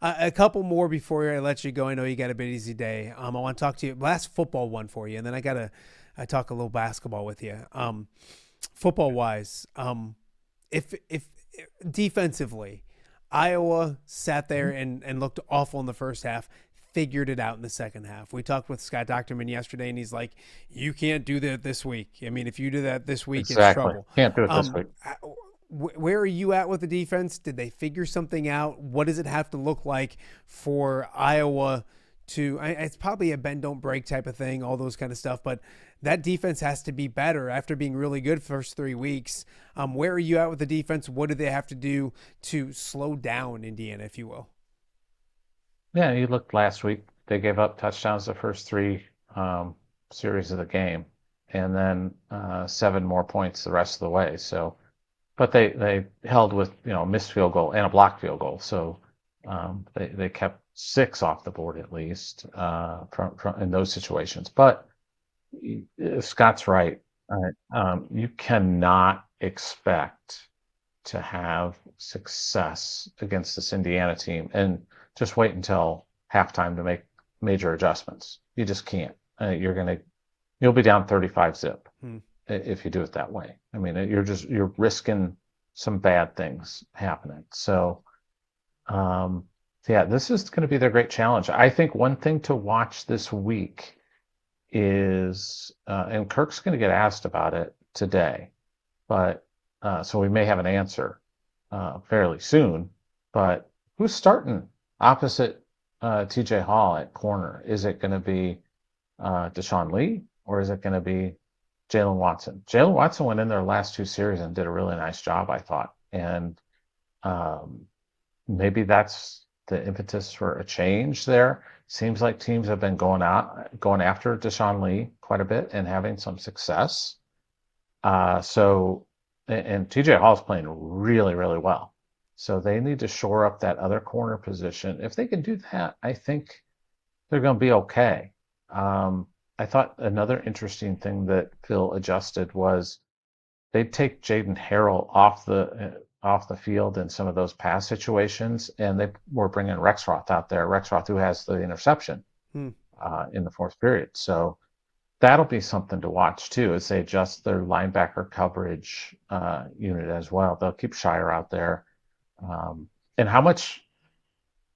A couple more before I let you go. I know you got a busy day. I want to talk to you. Last football one for you, and then I talk a little basketball with you. Football wise, if defensively, Iowa sat there and looked awful in the first half, figured it out in the second half. We talked with Scott Docterman yesterday, and he's like, "You can't do that this week. I mean, if you do that this week, It's trouble. Can't do it this week." Where are you at with the defense? Did they figure something out? What does it have to look like for Iowa to? It's probably a bend don't break type of thing, all those kind of stuff, but that defense has to be better after being really good first 3 weeks. Where are you at with the defense? What do they have to do to slow down Indiana, if you will? Yeah, you looked last week. They gave up touchdowns the first 3 series of the game, and then 7 more points the rest of the way. So, but they held with a missed field goal and a blocked field goal. So they kept 6 off the board at least from in those situations. But Scott's right. You cannot expect to have success against this Indiana team and just wait until halftime to make major adjustments. You just can't. You'll be down 35 zip if you do it that way. I mean, you're risking some bad things happening. So, this is going to be their great challenge. I think one thing to watch this week is, and Kirk's going to get asked about it today, but so we may have an answer fairly soon. But who's starting opposite TJ Hall at corner? Is it going to be Deshaun Lee, or is it going to be Jalen Watson. Jalen Watson went in their last 2 series and did a really nice job, I thought. And maybe that's the impetus for a change there. Seems like teams have been going after Deshaun Lee quite a bit and having some success. And TJ Hall's playing really, really well. So they need to shore up that other corner position. If they can do that, I think they're going to be okay. I thought another interesting thing that Phil adjusted was they'd take Jaden Harrell off the field in some of those pass situations, and they were bringing Rexroth out there. Rexroth, who has the interception in the fourth period. So that'll be something to watch too, as they adjust their linebacker coverage unit as well. They'll keep Shire out there. And how much?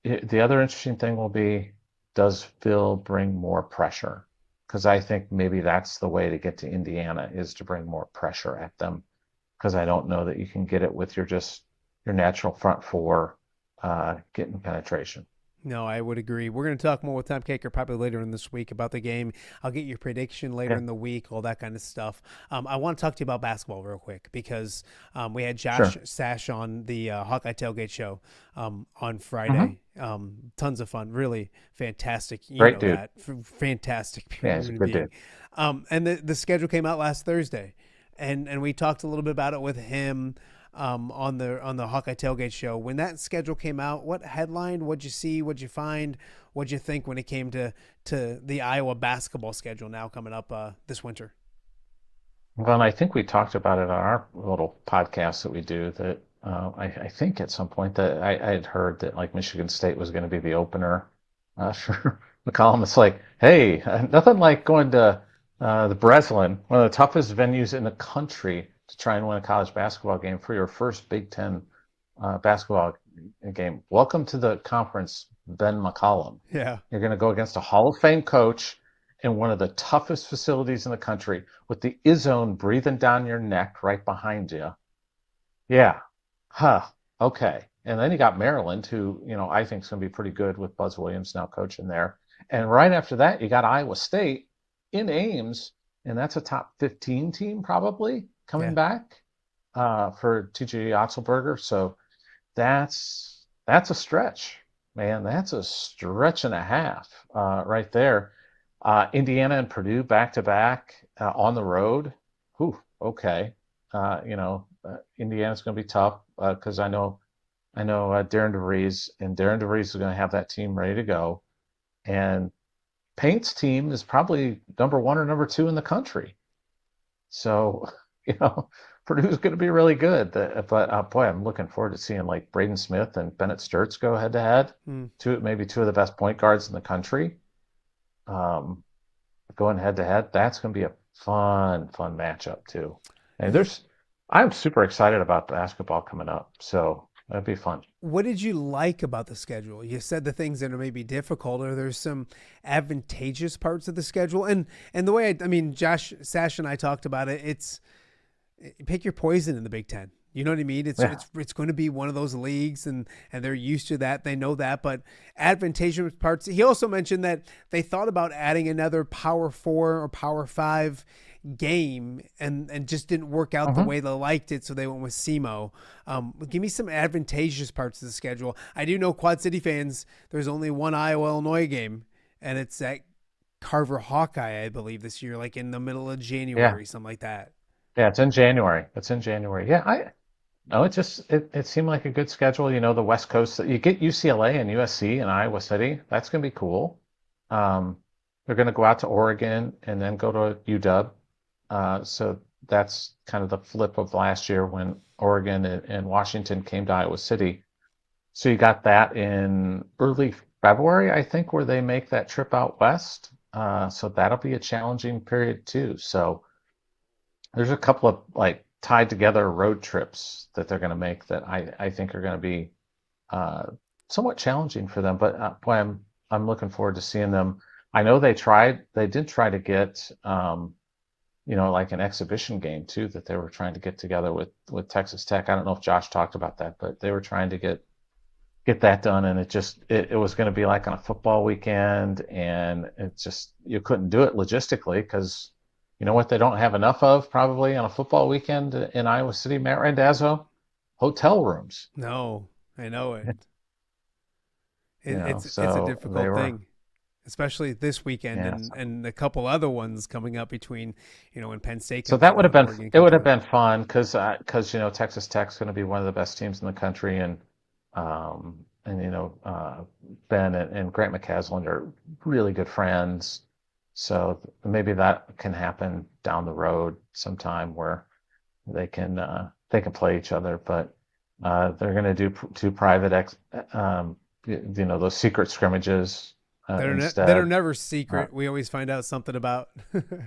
The other interesting thing will be, does Phil bring more pressure? Because I think maybe that's the way to get to Indiana, is to bring more pressure at them. Because I don't know that you can get it with your natural front four getting penetration. No, I would agree. We're going to talk more with Tom Kakert probably later in this week about the game. I'll get your prediction later in the week, all that kind of stuff. I want to talk to you about basketball real quick because we had Josh Sash on the Hawkeye Tailgate show on Friday. Tons of fun, really fantastic. Great dude. Fantastic. Yeah, he's a good dude. And the schedule came out last Thursday, and we talked a little bit about it with him. On the Hawkeye Tailgate show. When that schedule came out, what headline, what'd you see, what'd you find, what'd you think when it came to the Iowa basketball schedule now coming up this winter? Well, I think we talked about it on our little podcast that we do, that I think at some point that I had heard that like Michigan State was going to be the opener for McCollum. It's like, hey, nothing like going to the Breslin, one of the toughest venues in the country, to try and win a college basketball game for your first Big Ten basketball game. Welcome to the conference, Ben McCollum. Yeah. You're going to go against a Hall of Fame coach in one of the toughest facilities in the country with the Izzone breathing down your neck right behind you. Yeah. Okay. And then you got Maryland, who, I think is going to be pretty good with Buzz Williams now coaching there. And right after that, you got Iowa State in Ames, and that's a top 15 team probably coming back for TJ Otzelberger. So that's a stretch, man. That's a stretch and a half right there. Indiana and Purdue back-to-back on the road. Whew, okay. Indiana's going to be tough because I know Darren DeVries, and Darren DeVries is going to have that team ready to go. And Paint's team is probably number 1 or number 2 in the country. So, Purdue's going to be really good. But boy, I'm looking forward to seeing like Braden Smith and Bennett Sturts go head to head. Maybe two of the best point guards in the country. Going head to head, that's going to be a fun matchup too. And I'm super excited about basketball coming up. So that'd be fun. What did you like about the schedule? You said the things that are maybe difficult. Are there some advantageous parts of the schedule? And the way Josh Sash and I talked about it, it's pick your poison in the Big Ten. You know what I mean? It's going to be one of those leagues, and they're used to that. They know that. But advantageous parts. He also mentioned that they thought about adding another Power 4 or Power 5 game and just didn't work out the way they liked it, so they went with SEMO. Give me some advantageous parts of the schedule. I do know Quad City fans, there's only one Iowa-Illinois game, and it's at Carver Hawkeye, I believe, this year, like in the middle of January, something like that. Yeah, it's in January. Yeah, it seemed like a good schedule. The West Coast, you get UCLA and USC and Iowa City. That's going to be cool. They're going to go out to Oregon and then go to UW. So that's kind of the flip of last year when Oregon and Washington came to Iowa City. So you got that in early February, I think, where they make that trip out west. So that'll be a challenging period too. So there's a couple of like tied together road trips that they're going to make that I think are going to be somewhat challenging for them. But boy, I'm looking forward to seeing them. I know they did try to get like an exhibition game too that they were trying to get together with Texas Tech. I don't know if Josh talked about that, but they were trying to get that done, and it was going to be like on a football weekend, and you couldn't do it logistically because You know what they don't have enough of probably on a football weekend in Iowa City, Matt Randazzo? Hotel rooms. No, I know it. It's a So difficult thing, especially this weekend Yeah, and a couple other ones coming up between, when Penn State so comes that would have through and been Oregon it comes would have through. been fun because Texas Tech's going to be one of the best teams in the country, and Ben and Grant McCaslin are really good friends, so maybe that can happen down the road sometime where they can play each other, but they're going to do two private those secret scrimmages That are instead. never Uh, secret. We always find out something about.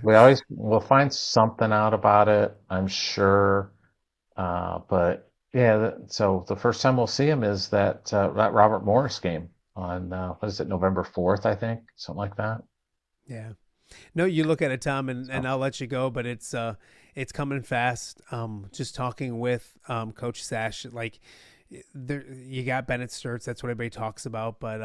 we'll find something out about it, I'm sure. But yeah, so the first time we'll see him is that Robert Morris game on what is it, November 4th, I think, something like that. Yeah. No, you look at it, Tom, and So I'll let you go, but it's coming fast. Just talking with Coach Sash, like you got Bennett Sturts, that's what everybody talks about, but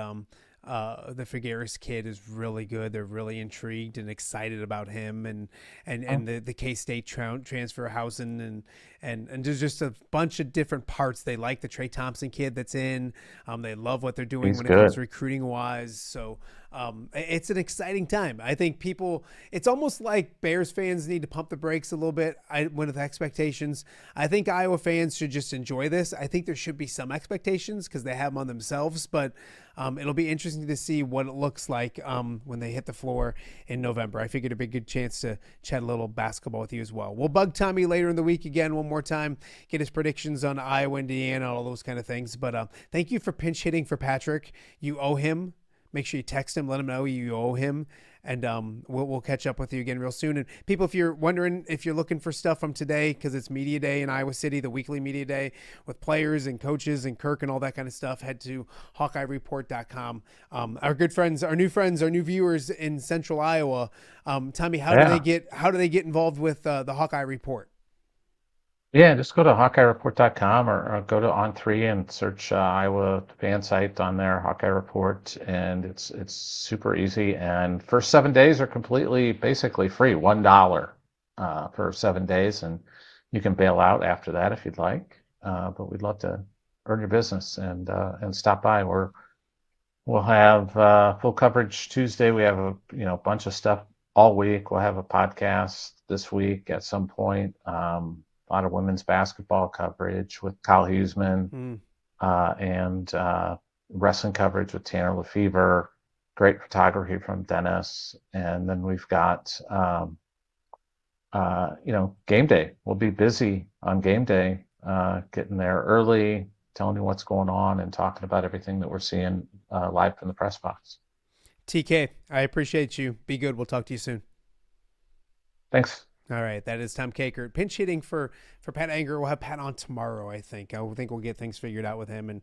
the Figueres kid is really good. They're really intrigued and excited about him, and the K-State transfer Hausen, and there's just a bunch of different parts. They like the Trey Thompson kid that's in. They love what they're doing he's when it comes good. to recruiting wise. So it's an exciting time. I think it's almost like Bears fans need to pump the brakes a little bit with expectations. I think Iowa fans should just enjoy this. I think there should be some expectations because they have them on themselves, but it'll be interesting to see what it looks like when they hit the floor in November. I figured it'd be a good chance to chat a little basketball with you as well. We'll bug Tommy later in the week again one more time, get his predictions on Iowa, Indiana, all those kind of things. But thank you for pinch hitting for Patrick. You owe him. Make sure you text him, let him know you owe him, and we'll catch up with you again real soon. And people, if you're wondering if you're looking for stuff from today, because it's Media Day in Iowa City, the weekly Media Day with players and coaches and Kirk and all that kind of stuff, head to HawkeyeReport.com. Our good friends, our new viewers in Central Iowa. Tommy, how do they get involved with the Hawkeye Report? Yeah, just go to HawkeyeReport.com or go to On3 and search Iowa fan site on there, Hawkeye Report, and it's super easy. And first 7 days are basically free, $1 for 7 days, and you can bail out after that if you'd like. But we'd love to earn your business and stop by. We'll have full coverage Tuesday. We have a bunch of stuff all week. We'll have a podcast this week at some point. A lot of women's basketball coverage with Kyle Huseman, and wrestling coverage with Tanner Lefevre, great photography from Dennis. And then we've got, game day. We'll be busy on game day, getting there early, telling you what's going on and talking about everything that we're seeing live from the press box. TK, I appreciate you. Be good. We'll talk to you soon. Thanks. All right, that is Tom Kakert. Pinch hitting for Pat Anger. We'll have Pat on tomorrow, I think. I think we'll get things figured out with him and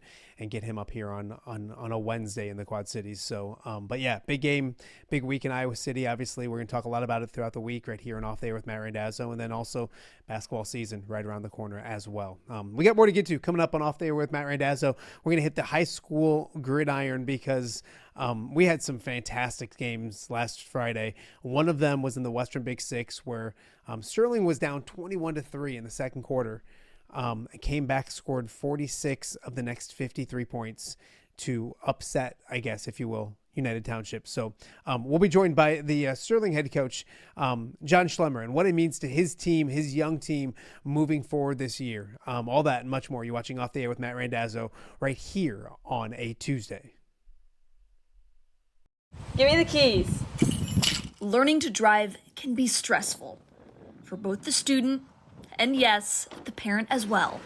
get him up here on a Wednesday in the Quad Cities. So, but yeah, big game, big week in Iowa City. Obviously, we're going to talk a lot about it throughout the week right here on Off There with Matt Randazzo, and then also basketball season right around the corner as well. We got more to get to coming up on Off There with Matt Randazzo. We're going to hit the high school gridiron because we had some fantastic games last Friday. One of them was in the Western Big Six where Sterling was down 21-3 in the second quarter. Came back, scored 46 of the next 53 points to upset, I guess, if you will, United Township. So we'll be joined by the Sterling head coach, Jon Schlemmer, and what it means to his team, his young team, moving forward this year. All that and much more. You're watching Off the Air with Matt Randazzo right here on a Tuesday. Give me the keys. Learning to drive can be stressful for both the student and, yes, the parent as well.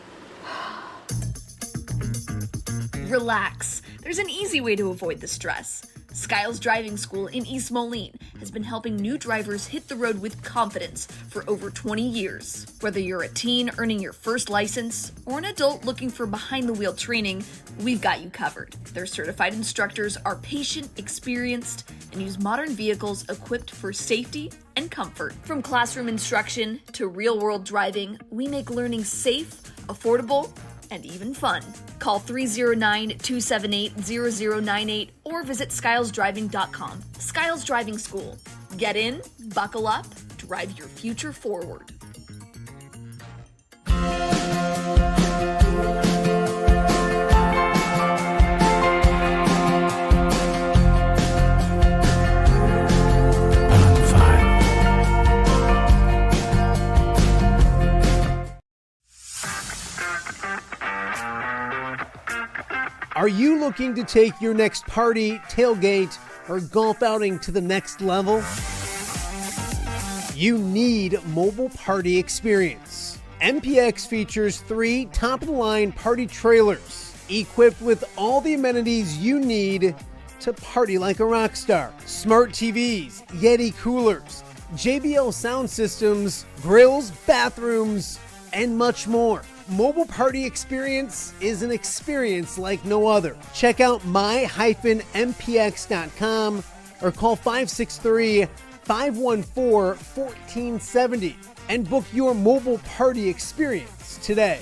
Relax. There's an easy way to avoid the stress. Skiles Driving School in East Moline has been helping new drivers hit the road with confidence for over 20 years. Whether you're a teen earning your first license or an adult looking for behind-the-wheel training, we've got you covered. Their certified instructors are patient, experienced, and use modern vehicles equipped for safety and comfort. From classroom instruction to real-world driving, we make learning safe, affordable, and even fun. Call 309-278-0098 or visit skylesdriving.com. Skiles Driving School. Get in, buckle up, drive drive your future forward. Are you looking to take your next party, tailgate, or golf outing to the next level? You need Mobile Party Experience. MPX features 3 top-of-the-line party trailers equipped with all the amenities you need to party like a rock star. Smart TVs, Yeti coolers, JBL sound systems, grills, bathrooms, and much more. Mobile Party Experience is an experience like no other. Check out my-mpx.com or call 563-514-1470 and book your Mobile Party Experience today.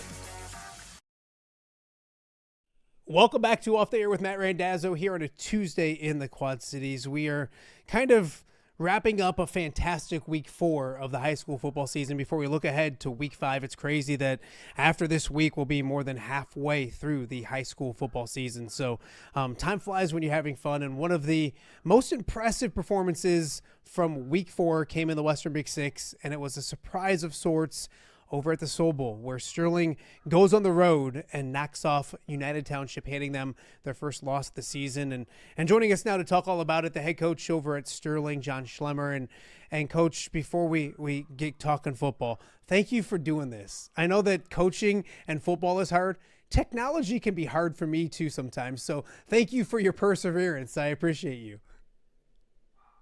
Welcome back to Off the Air with Matt Randazzo here on a Tuesday in the Quad Cities. We are kind of wrapping up a fantastic week 4 of the high school football season. Before we look ahead to week 5, it's crazy that after this week we'll be more than halfway through the high school football season. So time flies when you're having fun. And one of the most impressive performances from week 4 came in the Western Big Six, and it was a surprise of sorts over at the Soul Bowl, where Sterling goes on the road and knocks off United Township, handing them their first loss of the season. And joining us now to talk all about it, the head coach over at Sterling, Jon Schlemmer. And Coach, before we get talking football, thank you for doing this. I know that coaching and football is hard. Technology can be hard for me too sometimes. So thank you for your perseverance. I appreciate you.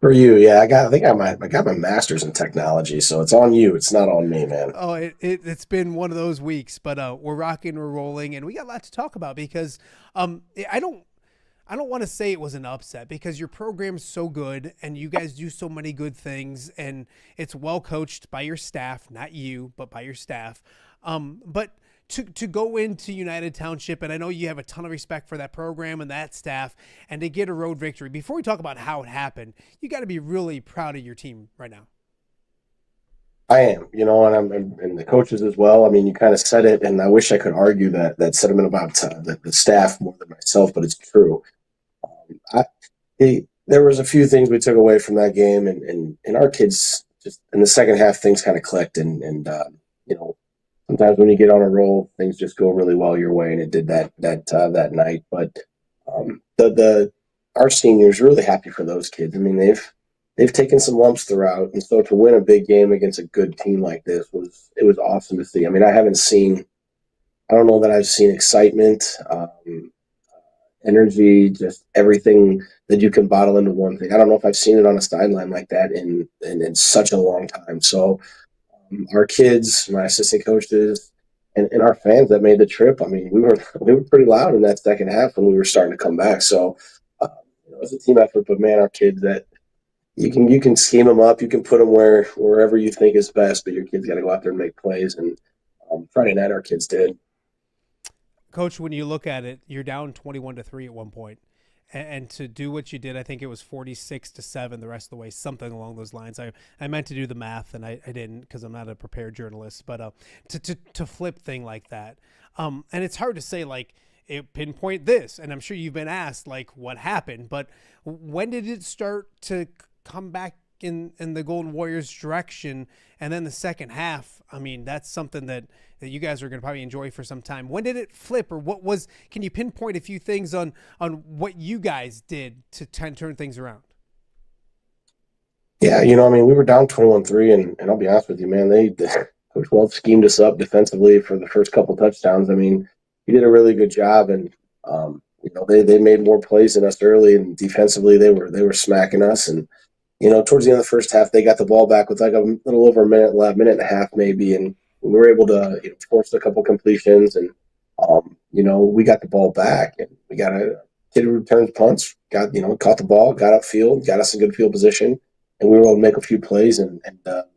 For you, yeah, I got my master's in technology, so it's on you. It's not on me, man. Oh, it's been one of those weeks, but we're rocking, we're rolling, and we got a lot to talk about because I don't want to say it was an upset because your program's so good and you guys do so many good things, and it's well coached by your staff, not you, but by your staff. But to go into United Township, and I know you have a ton of respect for that program and that staff, and to get a road victory. Before we talk about how it happened, you got to be really proud of your team right now. I am, and the coaches as well. I mean, you kind of said it, and I wish I could argue that sentiment about the staff more than myself, but it's true. There was a few things we took away from that game, and our kids just in the second half things kind of clicked, and sometimes when you get on a roll, things just go really well your way, and it did that night. But our seniors really happy for those kids. I mean, they've taken some lumps throughout, and so to win a big game against a good team like this was awesome to see. I mean, I don't know that I've seen excitement, energy, just everything that you can bottle into one thing. I don't know if I've seen it on a sideline like that in such a long time. So. Our kids, my assistant coaches, and our fans that made the trip. I mean, we were pretty loud in that second half when we were starting to come back. So it was a team effort. But man, our kids, that you can scheme them up, you can put them wherever you think is best, but your kids got to go out there and make plays. And Friday night, our kids did. Coach, when you look at it, you're down 21-3 at one point. And to do what you did, I think it was 46-7 the rest of the way, something along those lines. I meant to do the math, and I didn't because I'm not a prepared journalist. But to flip thing like that, and it's hard to say pinpoint this. And I'm sure you've been asked what happened, but when did it start to come back in the Golden Warriors' direction? And then the second half, I mean, that's something that you guys are going to probably enjoy for some time. When did it flip, or can you pinpoint a few things on what you guys did to turn things around? Yeah, we were down 21-3, and I'll be honest with you, man, Coach Welch schemed us up defensively for the first couple touchdowns. I mean, he did a really good job, and they made more plays than us early, and defensively they were smacking us. And towards the end of the first half, they got the ball back with a little over a minute and a half maybe, and we were able to force a couple completions, and we got the ball back, and we got a kid who returns punts, caught the ball, got upfield, got us in good field position, and we were able to make a few plays, and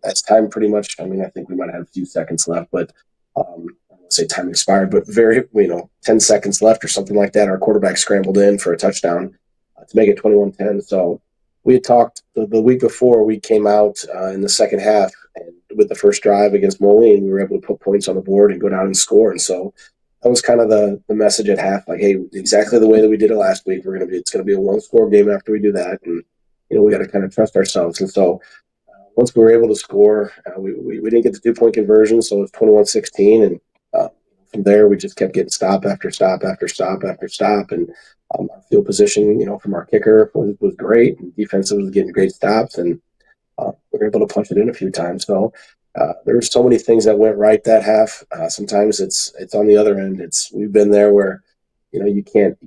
that's time pretty much. I mean, I think we might have had a few seconds left, but I don't want to say time expired, but 10 seconds left or something like that. Our quarterback scrambled in for a touchdown to make it 21-10. So we had talked the week before we came out in the second half, and with the first drive against Moline, we were able to put points on the board and go down and score. And so that was kind of the message at half, like, hey, exactly the way that we did it last week. It's going to be a one-score game after we do that, and we got to kind of trust ourselves. And so once we were able to score, we didn't get the 2-point conversion, so it was 21-16, and from there we just kept getting stop after stop after stop after stop, and our field position, from our kicker was great, and defensive was getting great stops, and we were able to punch it in a few times. So there were so many things that went right that half. Sometimes it's on the other end. We've been there where you can't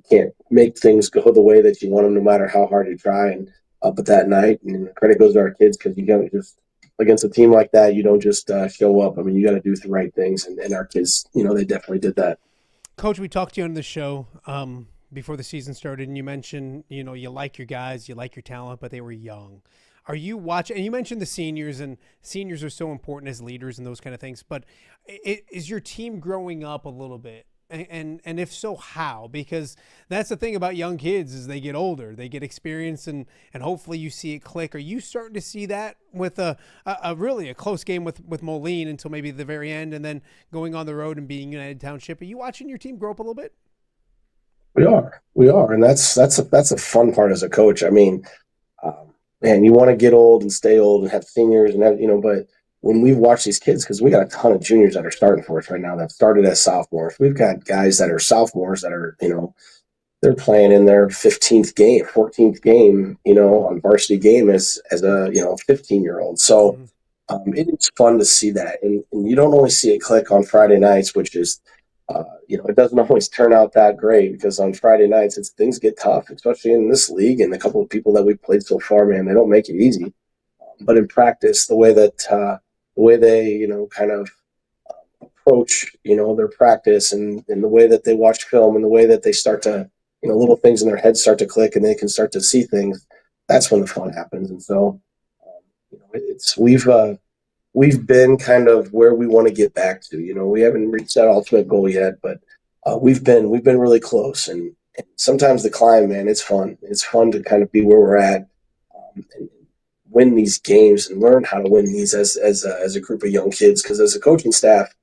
make things go the way that you want them, no matter how hard you try. And but that night, and credit goes to our kids, because you don't just, against a team like that, you don't just show up. I mean, you got to do the right things, and our kids, they definitely did that. Coach, we talked to you on the show before the season started, and you mentioned, you like your guys, you like your talent, but they were young. Are you watching, and you mentioned the seniors, and seniors are so important as leaders and those kind of things, but is your team growing up a little bit? And if so, how? Because that's the thing about young kids, is they get older, they get experience, and hopefully you see it click. Are you starting to see that with a really a close game with Moline until maybe the very end, and then going on the road and beating United Township? Are you watching your team grow up a little bit? We are, and that's a fun part as a coach. I mean, man, you want to get old and stay old and have seniors and have, but when we watch these kids, because we got a ton of juniors that are starting for us right now that started as sophomores. We've got guys that are sophomores that are, they're playing in their 15th game, 14th game, on varsity game as a, 15-year-old. So it is fun to see that. And you don't always see it click on Friday nights, which is, it doesn't always turn out that great, because on Friday nights, things get tough, especially in this league. And a couple of people that we've played so far, man, they don't make it easy. But in practice, the way they, kind of approach, their practice, and the way that they watch film, and the way that they start to, little things in their heads start to click, and they can start to see things, that's when the fun happens. And so, we've been kind of where we want to get back to. We haven't reached that ultimate goal yet, but we've been really close. And sometimes the climb, man, it's fun. It's fun to kind of be where we're at, and win these games and learn how to win these as a group of young kids. Because as a coaching staff,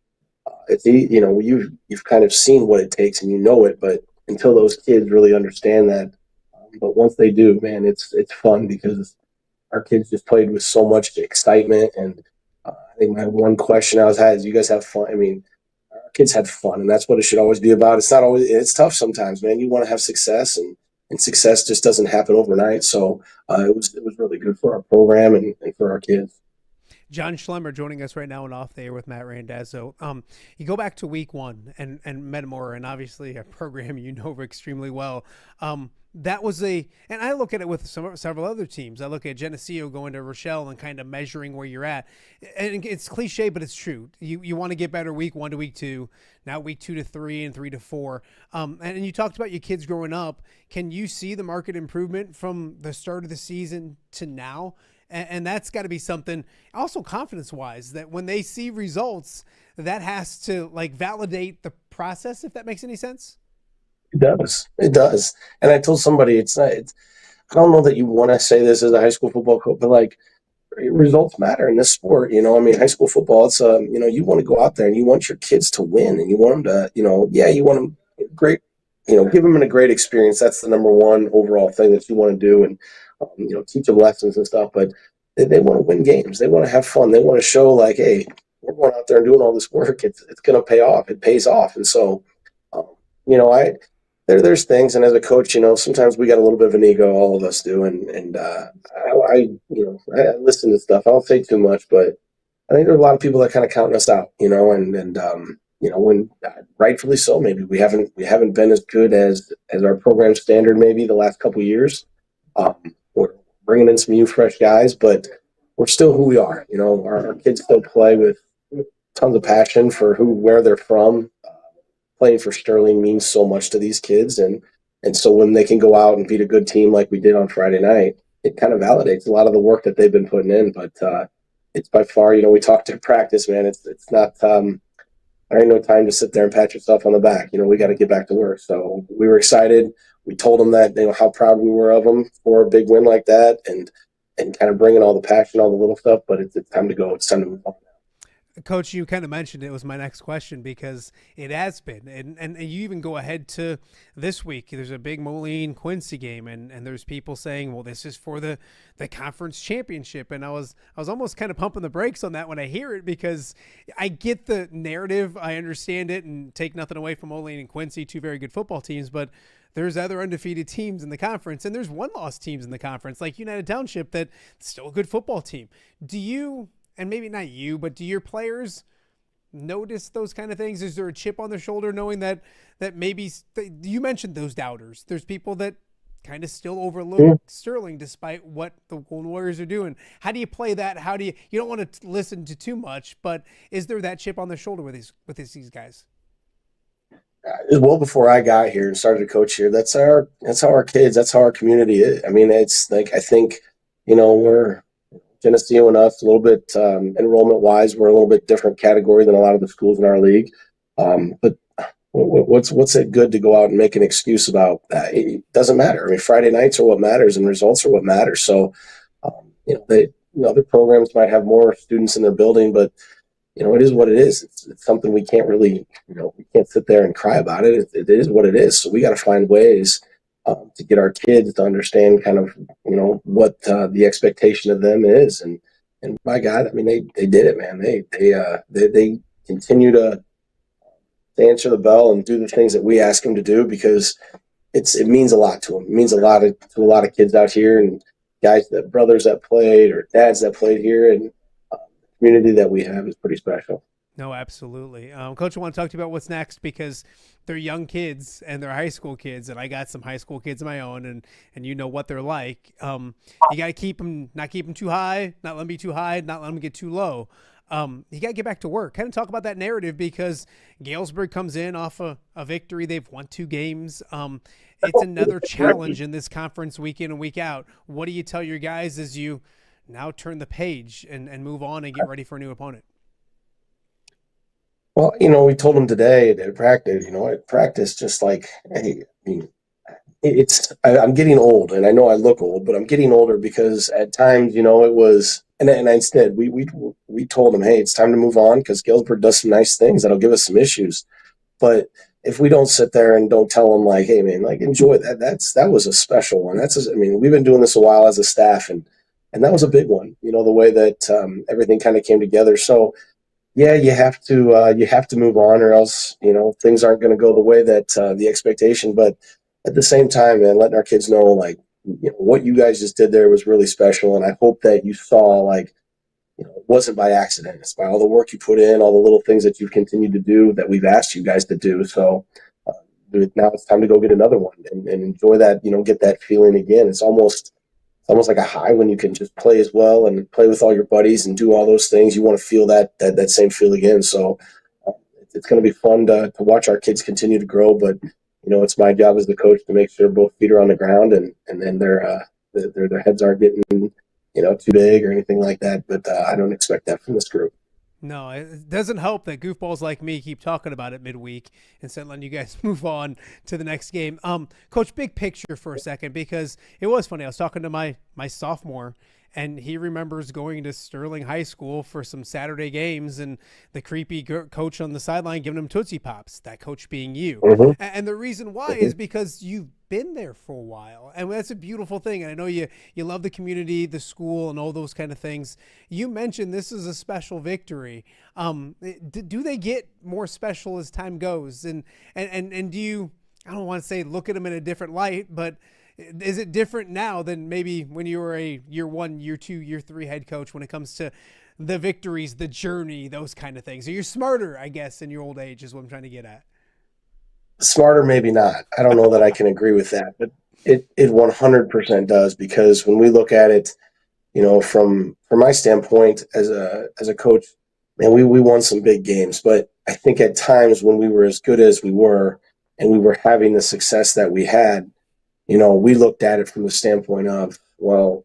you've kind of seen what it takes and it, but until those kids really understand that, but once they do, man, it's fun, because our kids just played with so much excitement. And I think my one question I was had is, you guys have fun? I mean, our kids had fun, and that's what it should always be about. It's tough sometimes, man. You want to have success, and success just doesn't happen overnight. So it was really good for our program and for our kids. Jon Schlemmer joining us right now and Off the Air with Matt Randazzo. You go back to week one and Metamora, and obviously a program extremely well. That was and I look at it with several other teams. I look at Geneseo going to Rochelle and kind of measuring where you're at. And it's cliche, but it's true. You want to get better week 1 to week 2, now week 2 to 3 and 3 to 4. And you talked about your kids growing up. Can you see the market improvement from the start of the season to now? And that's got to be something also confidence-wise, that when they see results, that has to validate the process, if that makes any sense. It does. And I told somebody, I don't know that you want to say this as a high school football coach, but results matter in this sport. High school football, it's you want to go out there and you want your kids to win, and you want them to, you want them great, give them a great experience. That's the number one overall thing that you want to do. And, teach them lessons and stuff, but they want to win games. They want to have fun. They want to show hey, we're going out there and doing all this work. It's going to pay off. It pays off. And so, there's things, and as a coach, sometimes we got a little bit of an ego, all of us do, and I listen to stuff. I don't say too much, but I think there's a lot of people that kind of counting us out, and when rightfully so, maybe we haven't been as good as our program standard maybe the last couple of years. We're bringing in some new fresh guys, but we're still who we are. Our kids still play with tons of passion for where they're from. Playing for Sterling means so much to these kids, and so when they can go out and beat a good team like we did on Friday night, it kind of validates a lot of the work that they've been putting in. But it's by far, we talked to practice, man. It's not there ain't no time to sit there and pat yourself on the back. We got to get back to work. So we were excited. We told them that, how proud we were of them for a big win like that, and kind of bringing all the passion, all the little stuff. But it's time to go. It's time to move on. Coach, you kind of mentioned it was my next question because it has been. And you even go ahead to this week. There's a big Moline-Quincy game, and there's people saying, well, this is for the conference championship. And I was almost kind of pumping the brakes on that when I hear it, because I get the narrative. I understand it, and take nothing away from Moline and Quincy, two very good football teams. But there's other undefeated teams in the conference, and there's one-loss teams in the conference, like United Township, that's still a good football team. Do you... and maybe not you, but do your players notice those kind of things? Is there a chip on their shoulder knowing that maybe you mentioned those doubters? There's people that kind of still overlook Sterling despite what the Golden Warriors are doing. How do you play that? How do you don't want to listen to too much, but is there that chip on their shoulder with these guys? Well, before I got here and started to coach here, that's how our kids, that's how our community is. I mean, it's like, I think, we're Geneseo and us a little bit enrollment wise, we're a little bit different category than a lot of the schools in our league. But what's it good to go out and make an excuse about that? It doesn't matter. I mean, Friday nights are what matters, and results are what matter. So, other programs might have more students in their building, but it is what it is. It's something we can't really, we can't sit there and cry about it. It is what it is. So we got to find ways to get our kids to understand kind of, what the expectation of them is. And by God, I mean, they did it, man. They continue to answer the bell and do the things that we ask them to do, because it means a lot to them. It means a lot to a lot of kids out here, and brothers that played or dads that played here, and the community that we have is pretty special. No, absolutely. Coach, I want to talk to you about what's next, because they're young kids and they're high school kids, and I got some high school kids of my own, and you know what they're like. You got to not keep them too high, not let them be too high, not let them get too low. You got to get back to work. Kind of talk about that narrative, because Galesburg comes in off a victory. They've won 2 games. It's another challenge in this conference week in and week out. What do you tell your guys as you now turn the page and move on and get ready for a new opponent? Well, we told them today at practice, just like, hey, I mean, I'm getting old, and I know I look old, but I'm getting older, because at times, it was, and instead we told them, hey, it's time to move on, because Galesburg does some nice things that'll give us some issues. But if we don't sit there and don't tell them, like, hey, man, like, enjoy that. That was a special one. We've been doing this a while as a staff, and that was a big one. The way that everything kind of came together. So, yeah, you have to move on, or else, things aren't going to go the way that the expectation. But at the same time, man, letting our kids know, like, what you guys just did there was really special. And I hope that you saw, like, it wasn't by accident. It's by all the work you put in, all the little things that you've continued to do that we've asked you guys to do. So now it's time to go get another one and enjoy that, get that feeling again. It's almost like a high when you can just play as well and play with all your buddies and do all those things. You want to feel that same feel again. So it's going to be fun to watch our kids continue to grow. But, it's my job as the coach to make sure both feet are on the ground and then their heads aren't getting, too big or anything like that. But I don't expect that from this group. No, it doesn't help that goofballs like me keep talking about it midweek instead of letting you guys move on to the next game. Coach, big picture for a second, because it was funny. I was talking to my sophomore, and he remembers going to Sterling High School for some Saturday games, and the creepy coach on the sideline giving him Tootsie Pops, that coach being you. Mm-hmm. And the reason why is because you've been there for a while, and that's a beautiful thing. And I know you love the community, the school, and all those kind of things. You mentioned this is a special victory. Do they get more special as time goes? And do you, I don't want to say look at them in a different light, but is it different now than maybe when you were a year 1, year 2, year 3 head coach when it comes to the victories, the journey, those kind of things? Are you smarter, I guess, in your old age is what I'm trying to get at? Smarter, maybe not. I don't know that I can agree with that, but it 100% does, because when we look at it, from my standpoint as a coach, man, we won some big games, but I think at times when we were as good as we were and we were having the success that we had, we looked at it from the standpoint of, well,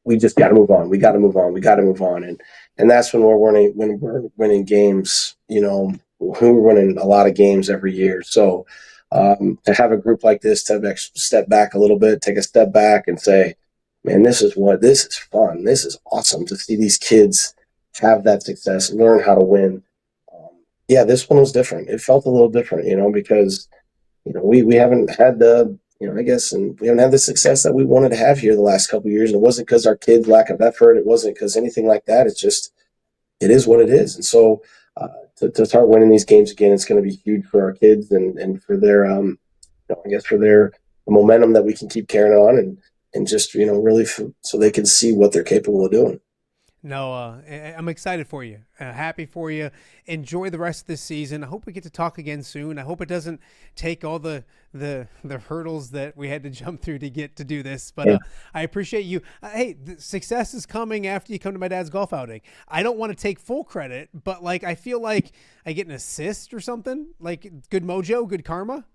we just got to move on. We got to move on. We got to move on. And that's when we're winning games, we were winning a lot of games every year. So to have a group like this to step back a little bit, take a step back and say, man, this is fun. This is awesome to see these kids have that success, learn how to win. Yeah, this one was different. It felt a little different, because, we haven't had the, I guess, and we haven't had the success that we wanted to have here the last couple of years. And it wasn't because our kids' lack of effort. It wasn't because anything like that. It's just, it is what it is. And so to start winning these games again, it's going to be huge for our kids and for their, I guess, for their momentum that we can keep carrying on and just, really so they can see what they're capable of doing. No, I'm excited for you. Happy for you. Enjoy the rest of this season. I hope we get to talk again soon. I hope it doesn't take all the hurdles that we had to jump through to get to do this. But I appreciate you. Hey, the success is coming after you come to my dad's golf outing. I don't want to take full credit, but I feel like I get an assist or something. Like good mojo, good karma.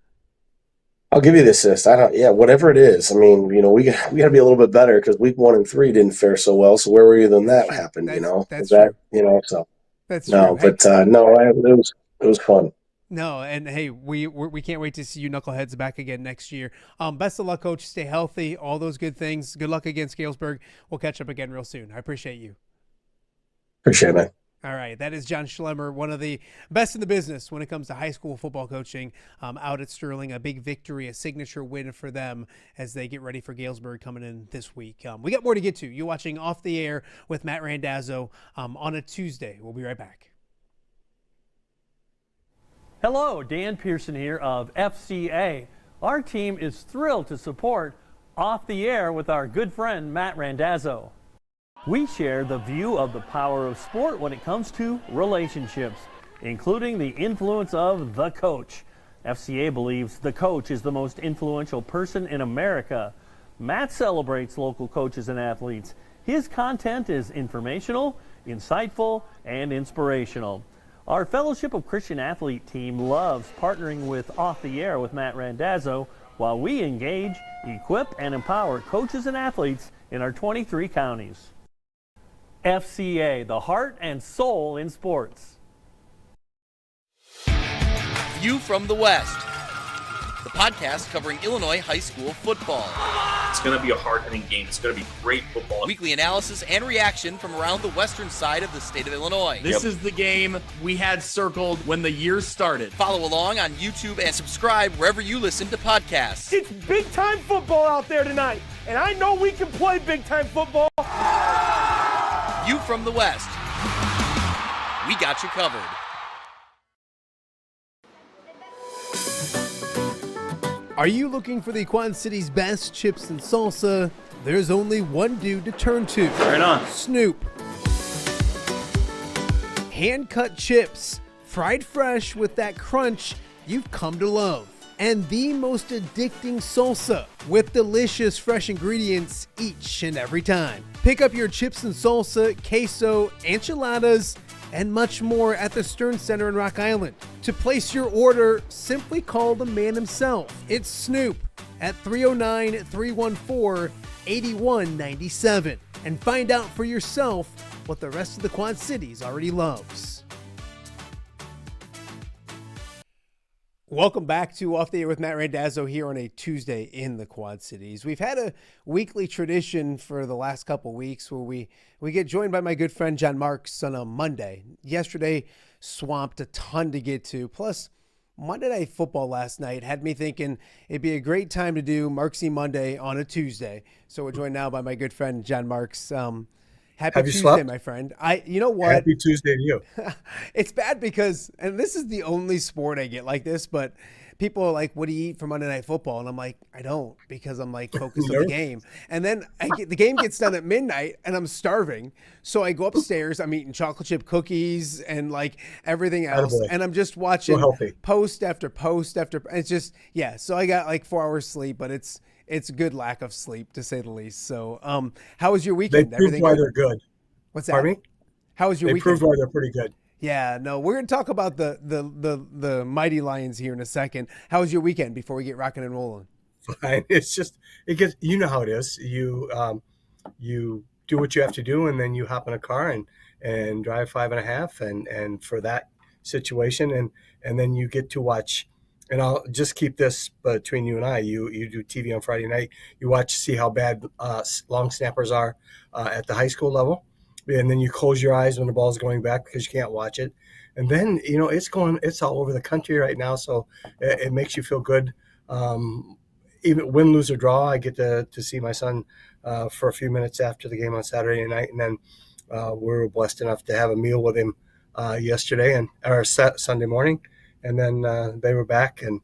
I'll give you the assist. Whatever it is. I mean, we got to be a little bit better because week 1 and 3 didn't fare so well. So where were you when that happened? That's true. So that's no, true. But it was fun. No, and hey, we can't wait to see you knuckleheads back again next year. Best of luck, coach. Stay healthy. All those good things. Good luck against Galesburg. We'll catch up again real soon. I appreciate you. Appreciate it, man. All right, that is Jon Schlemmer, one of the best in the business when it comes to high school football coaching out at Sterling. A big victory, a signature win for them as they get ready for Galesburg coming in this week. We got more to get to. You're watching Off the Air with Matt Randazzo on a Tuesday. We'll be right back. Hello, Dan Pearson here of FCA. Our team is thrilled to support Off the Air with our good friend Matt Randazzo. We share the view of the power of sport when it comes to relationships, including the influence of the coach. FCA believes the coach is the most influential person in America. Matt celebrates local coaches and athletes. His content is informational, insightful, and inspirational. Our Fellowship of Christian Athlete team loves partnering with Off the Air with Matt Randazzo while we engage, equip, and empower coaches and athletes in our 23 counties. FCA, the heart and soul in sports. View from the West, the podcast covering Illinois high school football. It's going to be a hard-hitting game. It's going to be great football. Weekly analysis and reaction from around the western side of the state of Illinois. This is the game we had circled when the year started. Follow along on YouTube and subscribe wherever you listen to podcasts. It's big-time football out there tonight, and I know we can play big-time football. View from the West. We got you covered. Are you looking for the Quad City's best chips and salsa? There's only one dude to turn to. Right on. Snoop. Hand-cut chips, fried fresh with that crunch you've come to love. And the most addicting salsa with delicious fresh ingredients each and every time. Pick up your chips and salsa, queso, enchiladas, and much more at the Stern Center in Rock Island. To place your order, simply call the man himself. It's Snoop at 309-314-8197 and find out for yourself what the rest of the Quad Cities already loves. Welcome back to Off the Air with Matt Randazzo here on a Tuesday in the Quad Cities. We've had a weekly tradition for the last couple weeks where we get joined by my good friend John Marx on a Monday. Yesterday swamped a ton to get to. Plus, Monday Night Football last night had me thinking it'd be a great time to do Marxy Monday on a Tuesday. So we're joined now by my good friend John Marx. Happy Tuesday, slept? My friend. You know what? Happy Tuesday to you. It's bad because, and this is the only sport I get like this, but people are like, what do you eat for Monday Night Football? And I'm like, I don't, because I'm like focused on the game. And then the game gets done at midnight and I'm starving. So I go upstairs, I'm eating chocolate chip cookies and like everything else. Attaboy. And I'm just watching healthy. post after post after, it's just, yeah. So I got like 4 hours sleep, but it's a good lack of sleep to say the least. So how was your weekend? They proved why they're good. What's that? Pardon me? How was your They weekend? proved why they're pretty good. Yeah, no, we're going to talk about the Mighty Lions here in a second. How was your weekend before we get rocking and rolling? Fine. It's just, it gets, you know how it is. You do what you have to do, and then you hop in a car and drive 5.5. And for that situation, and then you get to watch. And I'll just keep this between you and I. You do TV on Friday night. You watch, see how bad long snappers are at the high school level, and then you close your eyes when the ball's going back because you can't watch it. And then it's all over the country right now, so it makes you feel good. Even win, lose, or draw, I get to see my son for a few minutes after the game on Saturday night, and then we were blessed enough to have a meal with him yesterday or Sunday morning. And then they were back, and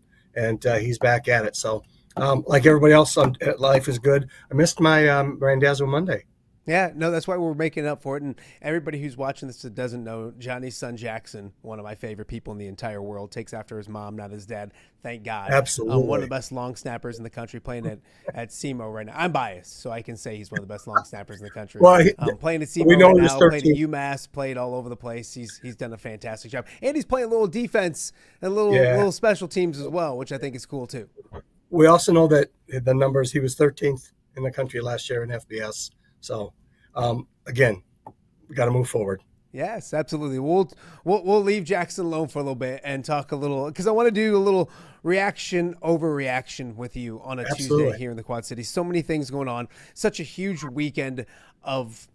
he's back at it. So, like everybody else, life is good. I missed my Randazzo Monday. Yeah, no, that's why we're making up for it. And everybody who's watching this that doesn't know, Johnny's son Jackson, one of my favorite people in the entire world, takes after his mom, not his dad. Thank God. Absolutely. One of the best long snappers in the country, playing at SEMO right now. I'm biased, so I can say he's one of the best long snappers in the country. Well, playing at SEMO right now, played at UMass, played all over the place. He's done a fantastic job. And he's playing a little defense and little special teams as well, which I think is cool too. We also know that the numbers, he was 13th in the country last year in FBS. So, again, we got to move forward. Yes, absolutely. We'll leave Jackson alone for a little bit and talk a little, because I want to do a little overreaction with you on a Tuesday here in the Quad Cities. So many things going on. Such a huge weekend of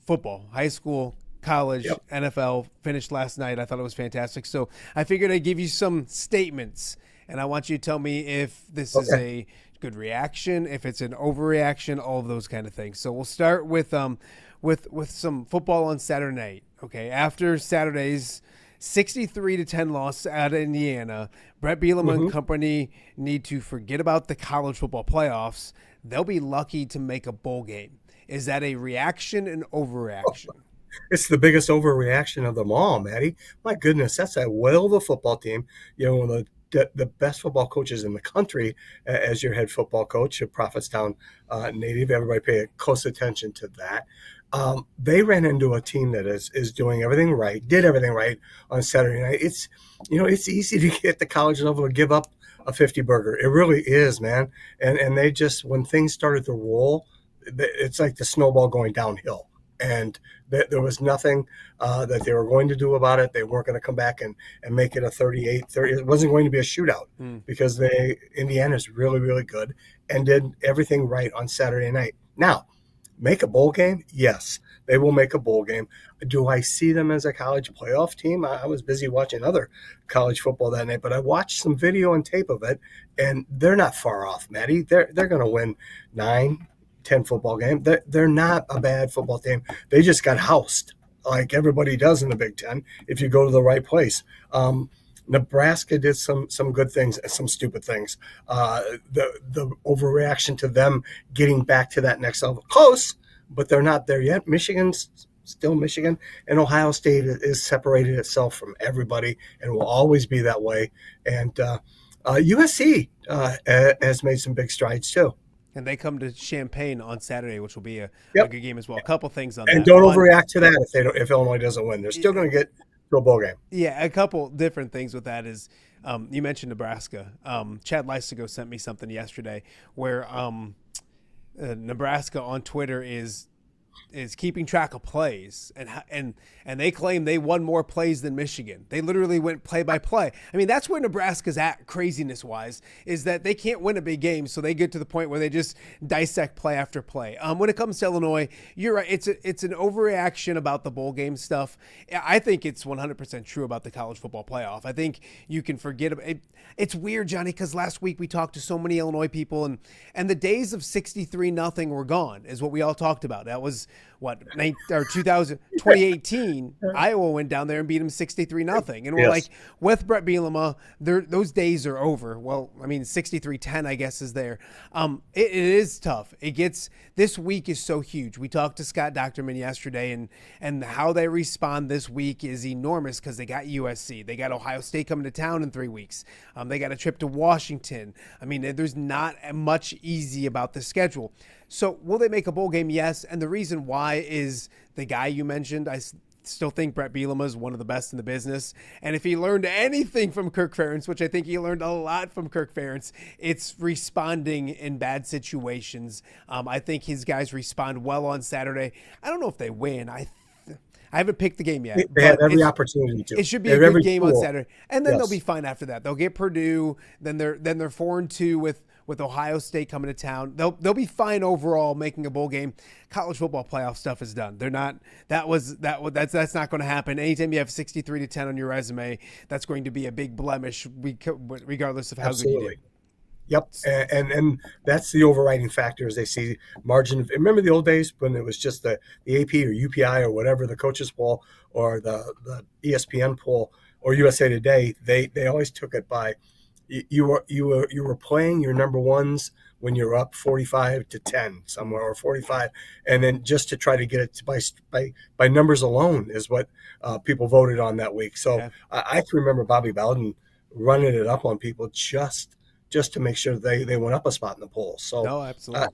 football, high school, college, NFL, finished last night. I thought it was fantastic. So I figured I'd give you some statements, and I want you to tell me if this is a good reaction, if it's an overreaction, all of those kind of things. So we'll start with some football on Saturday night. Okay, after Saturday's 63-10 loss at Indiana, Brett Bielema and company need to forget about the college football playoffs. They'll be lucky to make a bowl game. Is that a reaction and overreaction? It's the biggest overreaction of them all, Maddie. My goodness, that's a whale of a football team. One of the best football coaches in the country as your head football coach, a Prophetstown native. Everybody pay close attention to that. They ran into a team that is doing everything right, did everything right on Saturday night. It's easy to get the college level to give up a 50 burger. It really is, man. And they just, when things started to roll, it's like the snowball going downhill. And there was nothing that they were going to do about it. They weren't going to come back and make it a 38-30. It wasn't going to be a shootout because Indiana's really, really good and did everything right on Saturday night. Now, make a bowl game? Yes, they will make a bowl game. Do I see them as a college playoff team? I was busy watching other college football that night, but I watched some video and tape of it, and they're not far off, Maddie. They're going to win 9-10 football game. They're not a bad football team. They just got housed like everybody does in the Big Ten if you go to the right place. Nebraska did some good things and some stupid things. The overreaction to them getting back to that next level. Close, but they're not there yet. Michigan's still Michigan, and Ohio State is separated itself from everybody and will always be that way. And USC has made some big strides too. And they come to Champaign on Saturday, which will be a good game as well. A couple things on that. And don't overreact to that if Illinois doesn't win. They're still going to get to a bowl game. Yeah, a couple different things with that is you mentioned Nebraska. Chad Lysigo sent me something yesterday where Nebraska on Twitter is keeping track of plays, and they claim they won more plays than Michigan. They literally went play by play. I mean, that's where Nebraska's at, craziness wise, is that they can't win a big game, so they get to the point where they just dissect play after play. When it comes to Illinois, you're right. It's an overreaction about the bowl game stuff. I think it's 100% true about the college football playoff. I think you can forget about it. It's weird, Johnny, because last week we talked to so many Illinois people, and the days of 63-0 were gone, is what we all talked about. That was 2018, Iowa went down there and beat them 63-0. And we're like, with Brett Bielema, those days are over. Well, I mean, 63-10, I guess, is there. It is tough. This week is so huge. We talked to Scott Docterman yesterday, and how they respond this week is enormous because they got USC. They got Ohio State coming to town in 3 weeks. They got a trip to Washington. I mean, there's not much easy about the schedule. So will they make a bowl game? Yes. And the reason why is the guy you mentioned. I still think Brett Bielema is one of the best in the business. And if he learned anything from Kirk Ferentz, which I think he learned a lot from Kirk Ferentz, it's responding in bad situations. I think his guys respond well on Saturday. I don't know if they win. I I haven't picked the game yet. They had every opportunity to. It should be They a had good every game on tool. Saturday, and then they'll Yes. be fine after that. They'll get Purdue, then they're 4-2 with Ohio State coming to town. They'll be fine overall, making a bowl game. College football playoff stuff is done. They're not. That's not going to happen. Anytime you have 63-10 on your resume, that's going to be a big blemish, regardless of how good you did. Yep, and that's the overriding factor is they see margin. Remember the old days when it was just the AP or UPI or whatever, the coaches poll or the ESPN poll or USA Today. They always took it by you were playing your number ones when you're up 45-10 somewhere or 45, and then just to try to get it by numbers alone is what people voted on that week. So yeah. I can remember Bobby Bowden running it up on people just to make sure they went up a spot in the poll. So no, absolutely.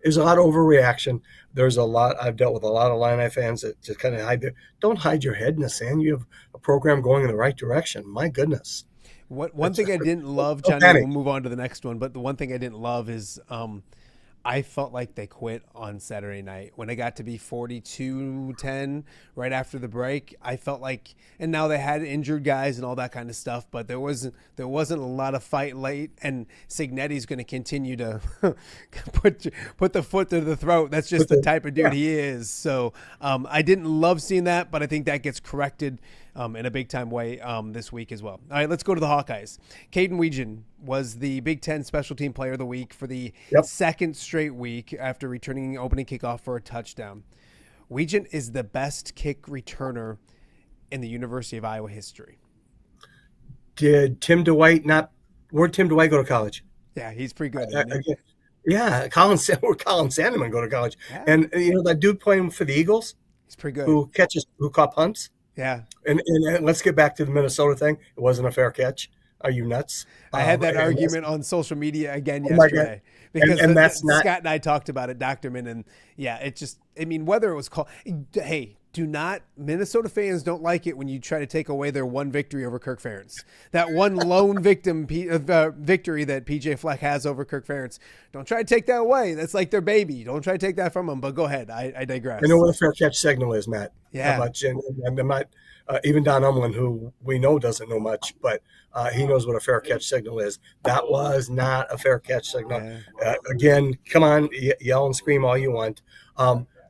There's a lot of overreaction. There's a lot. I've dealt with a lot of Illini fans that just kind of don't hide your head in the sand. You have a program going in the right direction. My goodness. One thing I didn't love, Johnny, we'll move on to the next one, but the one thing I didn't love is I felt like they quit on Saturday night. When it got to be 42-10 right after the break, I felt like, and now they had injured guys and all that kind of stuff, but there wasn't a lot of fight late, and Cignetti's going to continue to put the foot to the throat. That's just the type of dude he is. So I didn't love seeing that, but I think that gets corrected in a big-time way this week as well. All right, let's go to the Hawkeyes. Caden Weegan was the Big Ten Special Team Player of the Week for the second straight week after returning opening kickoff for a touchdown. Weegan is the best kick returner in the University of Iowa history. Did Tim Dwight where'd Tim Dwight go to college? Yeah, he's pretty good. Yeah, Colin Sandeman go to college. Yeah. And that dude playing for the Eagles? He's pretty good. Who caught punts? Yeah. And let's get back to the Minnesota thing. It wasn't a fair catch. Are you nuts? I had that argument on social media again yesterday. Because Scott and I talked about it, Doctorman, and yeah, it just, whether it was called, hey, Minnesota fans don't like it when you try to take away their one victory over Kirk Ferentz. That one lone victory that PJ Fleck has over Kirk Ferentz. Don't try to take that away. That's like their baby. Don't try to take that from them, but go ahead. I digress. I know what a fair catch signal is, Matt. Yeah. And I'm not, even Don Umlin, who we know doesn't know much, but he knows what a fair catch signal is. That was not a fair catch signal. Yeah. Again, come on, yell and scream all you want.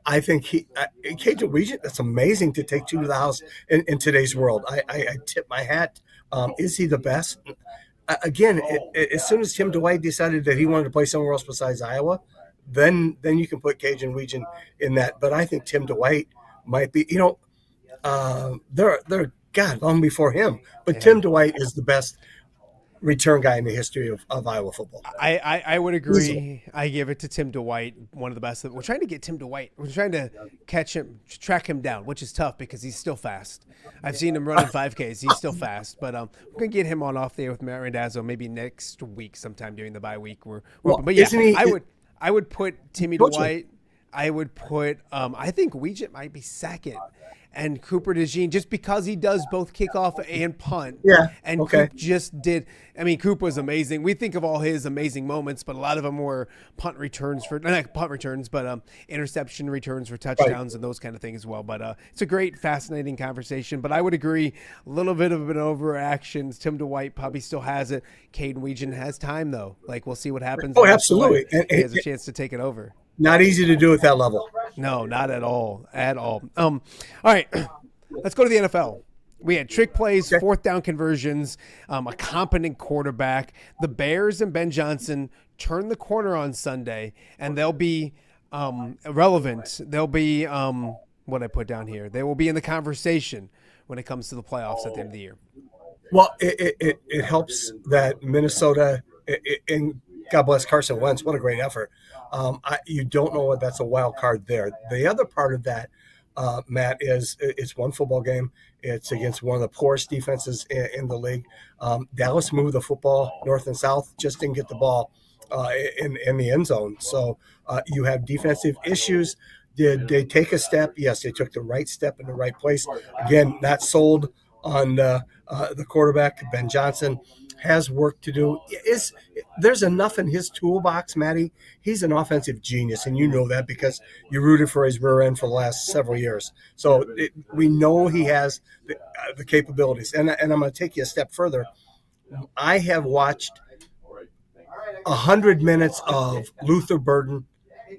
I think Cajun Weegan, that's amazing to take two to the house in today's world. I tip my hat. Is he the best? Again, as soon as Tim Dwight decided that he wanted to play somewhere else besides Iowa, then you can put Cajun Weegan in that. But I think Tim Dwight might be, they're God, long before him. But Tim Dwight is the best return guy in the history of Iowa football. I would agree. I give it to Tim Dwight, one of the best. We're trying to get Tim Dwight. We're trying to track him down, which is tough because he's still fast. I've seen him running 5Ks. He's still fast, but we're gonna get him on off there with Matt Randazzo maybe next week, sometime during the bye week. But yeah, I would put Timmy Dwight. I would put. I think Weegan might be second. And Cooper DeJean, just because he does both kickoff and punt. Yeah. And okay. Coop just did. Coop was amazing. We think of all his amazing moments, but a lot of them were punt returns not punt returns, but interception returns for touchdowns and those kind of things as well. But it's a great, fascinating conversation. But I would agree, a little bit of an overreaction. Tim Dwight probably still has it. Caden Weegan has time, though. We'll see what happens. Oh, absolutely. He has a chance to take it over. Not easy to do at that level. No, not at all. All right, let's go to the NFL. We had trick plays, fourth down conversions, a competent quarterback. The Bears and Ben Johnson turned the corner on Sunday, and they'll be relevant. They'll be what I put down here. They will be in the conversation when it comes to the playoffs at the end of the year. Well, it helps that Minnesota and God bless Carson Wentz. What a great effort. You don't know what that's a wild card there. The other part of that, Matt, is it's one football game. It's against one of the poorest defenses in the league. Dallas moved the football north and south, just didn't get the ball in the end zone. So you have defensive issues. Did they take a step? Yes, they took the right step in the right place. Again, not sold on the quarterback, Ben Johnson. has work to do. There's enough in his toolbox, Matty. He's an offensive genius, and you know that because you rooted for his rear end for the last several years. So we know he has the capabilities. And I'm going to take you a step further. I have watched 100 minutes of Luther Burden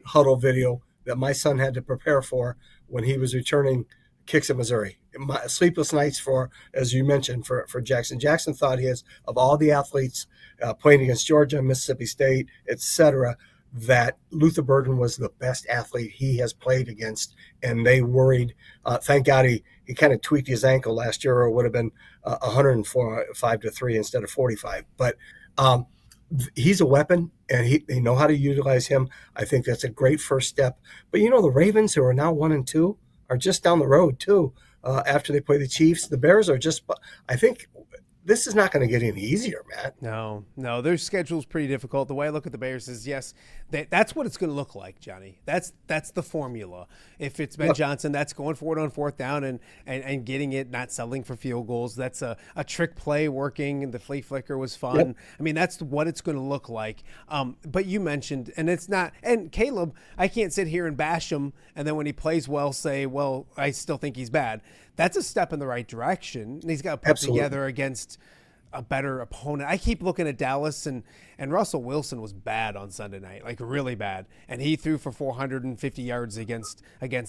huddle video that my son had to prepare for when he was returning kicks at Missouri. Sleepless nights for, as you mentioned, for Jackson. Jackson thought of all the athletes playing against Georgia, Mississippi State, etc., that Luther Burden was the best athlete he has played against, and they worried. Thank God he kind of tweaked his ankle last year, or it would have been 105-3 instead of 45. But he's a weapon, and they know how to utilize him. I think that's a great first step. But the Ravens, who are now 1-2, are just down the road too. After they play the Chiefs, the Bears are just. I think this is not going to get any easier, Matt. No, their schedule's pretty difficult. The way I look at the Bears is, yes, that's what it's going to look like, Johnny. That's the formula. If it's Ben Johnson, that's going for it on fourth down and getting it, not settling for field goals. That's a trick play working. The flea flicker was fun. Yep. I mean, that's what it's going to look like. But you mentioned, and it's not, and Caleb, I can't sit here and bash him, and then when he plays well, say, well, I still think he's bad. That's a step in the right direction. And he's got to put together against a better opponent. I keep looking at Dallas, and Russell Wilson was bad on Sunday night, like really bad. And he threw for 450 yards against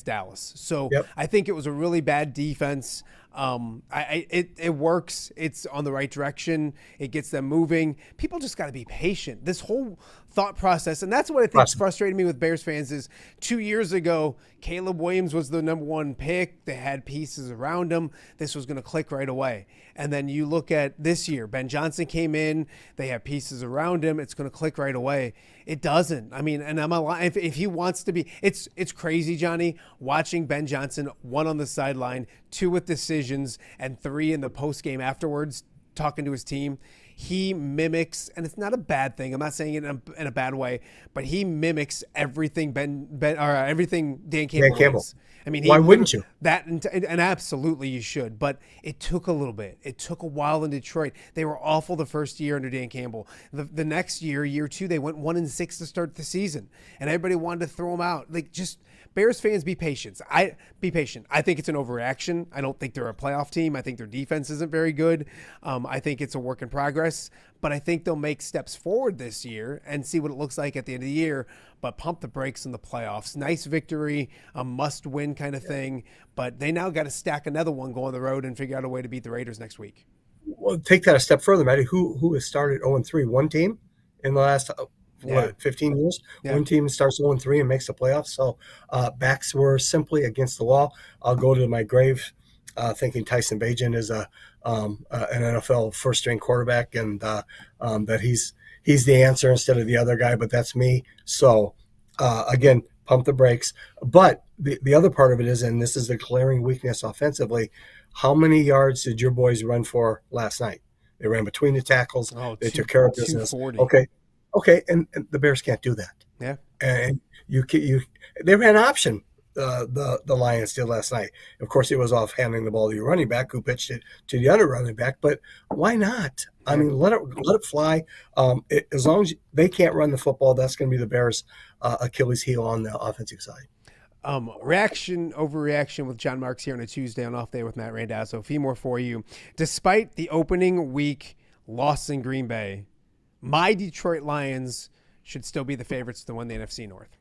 Dallas. So I think it was a really bad defense. It works. It's on the right direction. It gets them moving. People just got to be patient. This whole thought process, and that's what I think frustrated me with Bears fans is 2 years ago, Caleb Williams was the number one pick. They had pieces around him. This was going to click right away. And then you look at this year, Ben Johnson came in. They have pieces around him. It's going to click right away. It doesn't. I mean, and if he wants to be, it's crazy, Johnny, watching Ben Johnson, 1 on the sideline, 2 with decisions, and 3 in the post game afterwards, talking to his team. He mimics, and it's not a bad thing. I'm not saying it in a bad way, but he mimics everything everything Dan Campbell is. I mean, why wouldn't you? That and absolutely you should. But it took a little bit. It took a while in Detroit. They were awful the first year under Dan Campbell. The next year 2, they went 1-6 to start the season, and everybody wanted to throw them out. Like, just Bears fans, be patient. Be patient. I think it's an overreaction. I don't think they're a playoff team. I think their defense isn't very good. I think it's a work in progress, but I think they'll make steps forward this year and see what it looks like at the end of the year, but pump the brakes in the playoffs. Nice victory, a must-win kind of thing, but they now got to stack another one, go on the road, and figure out a way to beat the Raiders next week. Well, take that a step further, Matty. Who has started 0-3? One team in the last 15 years? Yeah. One team starts 0-3 and makes the playoffs. So backs were simply against the wall. I'll go to my grave thinking Tyson Bagent is an NFL first-string quarterback, and that he's the answer instead of the other guy, but that's me. So, again, pump the brakes. But the other part of it is, and this is the glaring weakness offensively, how many yards did your boys run for last night? They ran between the tackles. They took care of business. 240. Okay, and the Bears can't do that. Yeah. And they ran option. The Lions did last night. Of course, it was off handing the ball to your running back, who pitched it to the other running back. But why not? I mean, let it fly. As long as they can't run the football, that's going to be the Bears' Achilles heel on the offensive side. Overreaction with John Marks here on a Tuesday on Off Day with Matt Randazzo. A few more for you. Despite the opening week loss in Green Bay, my Detroit Lions should still be the favorites to win the NFC North.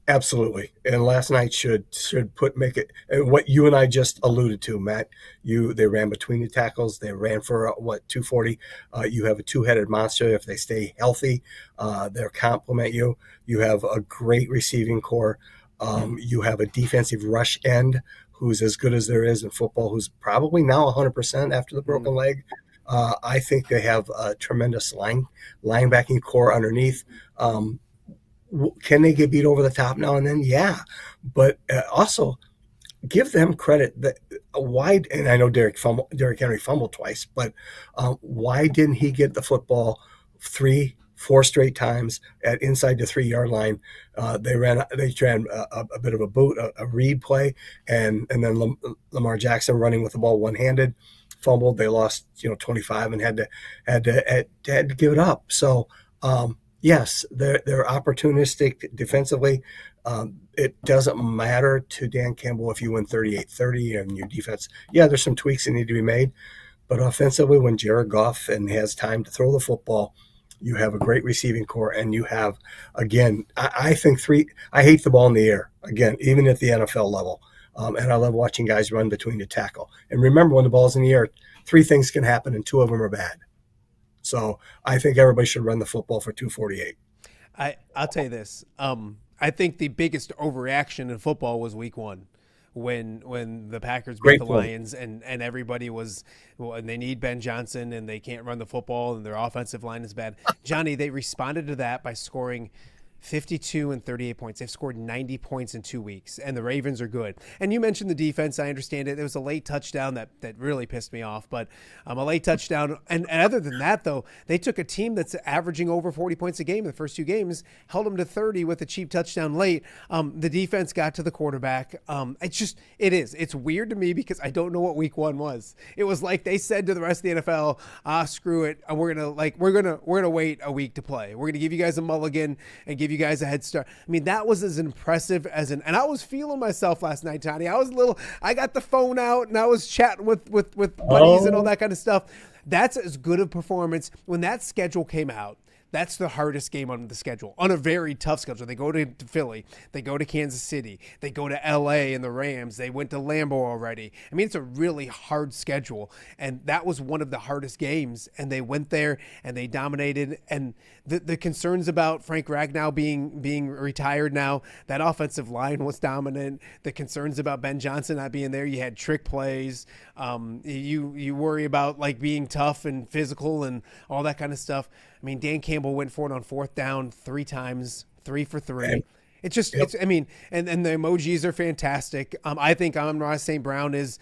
Absolutely, and last night should make it. And what you and I just alluded to, Matt, they ran between the tackles. They ran for 240. You have a 2-headed monster. If they stay healthy, they'll complement you. You have a great receiving core. You have a defensive rush end who's as good as there is in football, who's probably now 100% after the broken leg. I think they have a tremendous linebacking core underneath. Can they get beat over the top now and then? Yeah. But also give them credit that and I know Derrick Henry fumbled twice, but why didn't he get the football 3-4 straight times at inside the 3-yard line? They ran a bit of a boot, a read play, and then Lamar Jackson running with the ball one-handed. fumbled. They lost 25 and had to give it up. So yes, they're opportunistic defensively. It doesn't matter to Dan Campbell if you win 38-30 and your defense. Yeah, there's some tweaks that need to be made. But offensively, when Jared Goff and has time to throw the football, you have a great receiving core, and you have, again, I think I hate the ball in the air, again, even at the NFL level. And I love watching guys run between the tackle. And remember, when the ball's in the air, 3 things can happen, and 2 of them are bad. So I think everybody should run the football for 248. I'll tell you this. I think the biggest overreaction in football was week 1. When the Packers beat the Lions and everybody was, well, and they need Ben Johnson and they can't run the football and their offensive line is bad. Johnny, they responded to that by scoring 52 and 38 points. They've scored 90 points in 2 weeks, and the Ravens are good. And you mentioned the defense. I understand it. There was a late touchdown that really pissed me off, but a late touchdown. And other than that, though, they took a team that's averaging over 40 points a game in the first 2 games, held them to 30 with a cheap touchdown late. The defense got to the quarterback. It's weird to me because I don't know what week 1 was. It was like they said to the rest of the NFL, screw it. We're gonna wait a week to play. We're gonna give you guys a mulligan and give you guys a head start. I mean, that was as impressive and I was feeling myself last night, Tony. I got the phone out and I was chatting with buddies and all that kind of stuff. That's as good a performance. When that schedule came out, that's the hardest game on the schedule, on a very tough schedule. They go to Philly, they go to Kansas City, they go to LA and the Rams, they went to Lambeau already. I mean, it's a really hard schedule, and that was one of the hardest games, and they went there and they dominated. And the concerns about Frank Ragnow being retired now, that offensive line was dominant. The concerns about Ben Johnson not being there, you had trick plays. You worry about like being tough and physical and all that kind of stuff. I mean, Dan Campbell went for it on 4th down 3 times, 3 for 3. It's just, and the emojis are fantastic. I think Amon-Ra St. Brown is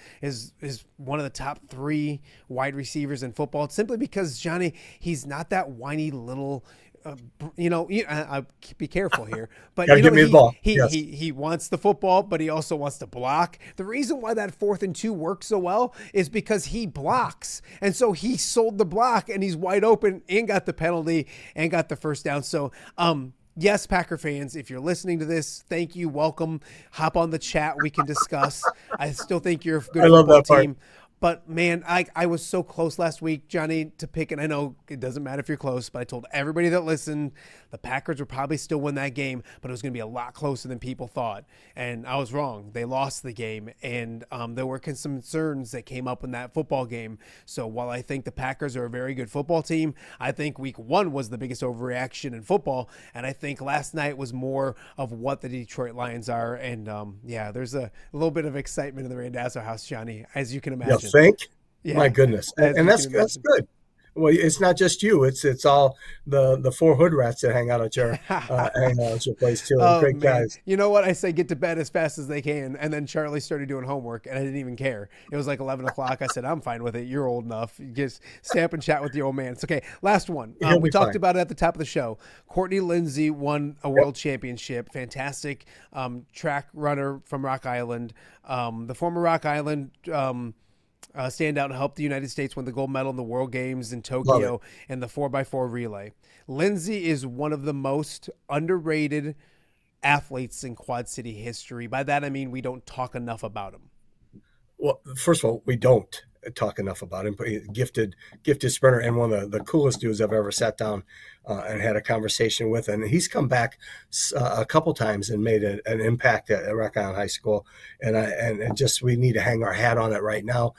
one of the top 3 wide receivers in football, simply because, Johnny, he's not that whiny little, I'll be careful here, but give me the ball. He wants the football, but he also wants to block. The reason why that 4th and 2 works so well is because he blocks, and so he sold the block, and he's wide open and got the penalty and got the first down. So, yes, Packer fans, if you're listening to this, thank you, welcome. Hop on the chat, we can discuss. I still think you're a good football team. But, man, I was so close last week, Johnny, to pick, and I know it doesn't matter if you're close, but I told everybody that listened the Packers would probably still win that game, but it was going to be a lot closer than people thought. And I was wrong. They lost the game, and there were some concerns that came up in that football game. So while I think the Packers are a very good football team, I think week 1 was the biggest overreaction in football, and I think last night was more of what the Detroit Lions are. And, there's a little bit of excitement in the Randazzo house, Johnny, as you can imagine. Yeah. My goodness. And that's good. Well, it's not just you. It's all the 4 hood rats that hang out at your place too. Great guys. You know what? I say get to bed as fast as they can, and then Charlie started doing homework, and I didn't even care. It was like 11 o'clock. I said, I'm fine with it. You're old enough. You just stay up and chat with the old man. It's okay. Last one. We talked about it at the top of the show. Courtney Lindsay won a world championship. Fantastic track runner from Rock Island. The former Rock Island standout and helped the United States win the gold medal in the World Games in Tokyo in the 4x4 relay. Lindsay is one of the most underrated athletes in Quad City history. By that, I mean we don't talk enough about him. Well, first of all, we don't talk enough about him. Gifted sprinter, and one of the coolest dudes I've ever sat down and had a conversation with. And he's come back a couple times and made an impact at Rock Island High School. And we need to hang our hat on it right now.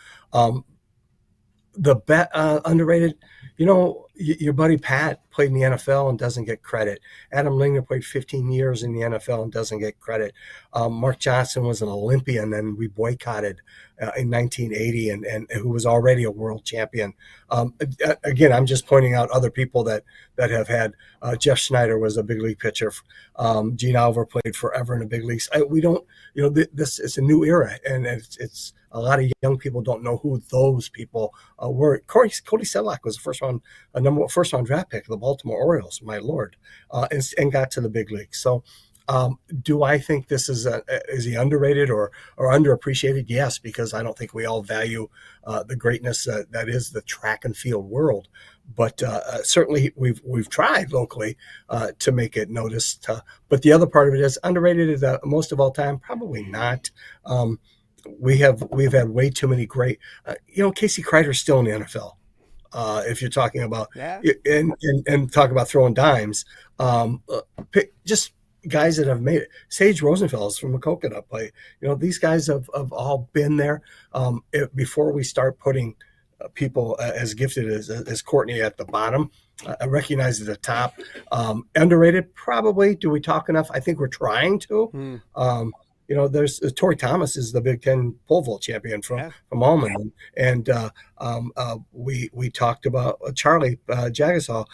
Underrated, your buddy Pat played in the NFL and doesn't get credit. Adam Lingner played 15 years in the NFL and doesn't get credit. Mark Johnson was an Olympian and we boycotted in 1980 and who was already a world champion. Again, I'm just pointing out other people that have had. Jeff Schneider was a big league pitcher. Gene Alver played forever in the big leagues. We don't, this is a new era, and it's a lot of young people don't know who those people were. Cody Sedlak was a first round draft pick of the Baltimore Orioles, my lord, and got to the big league. So Do I think this is he underrated or underappreciated? Yes, because I don't think we all value the greatness that is the track and field world. But certainly we've tried locally to make it noticed. But the other part of it is underrated is most of all time, probably not. We've had way too many great. Casey Kreider's still in the NFL. If you're talking about and talk about throwing dimes, just guys that have made it. Sage Rosenfeld's from a coconut play. These guys have all been there. Before we start putting people as gifted as Courtney at the bottom, I recognize at the top. Underrated, probably. Do we talk enough? I think we're trying to. There's Torrey Thomas is the Big Ten pole vault champion from Almond, and we talked about Charlie Jagasaw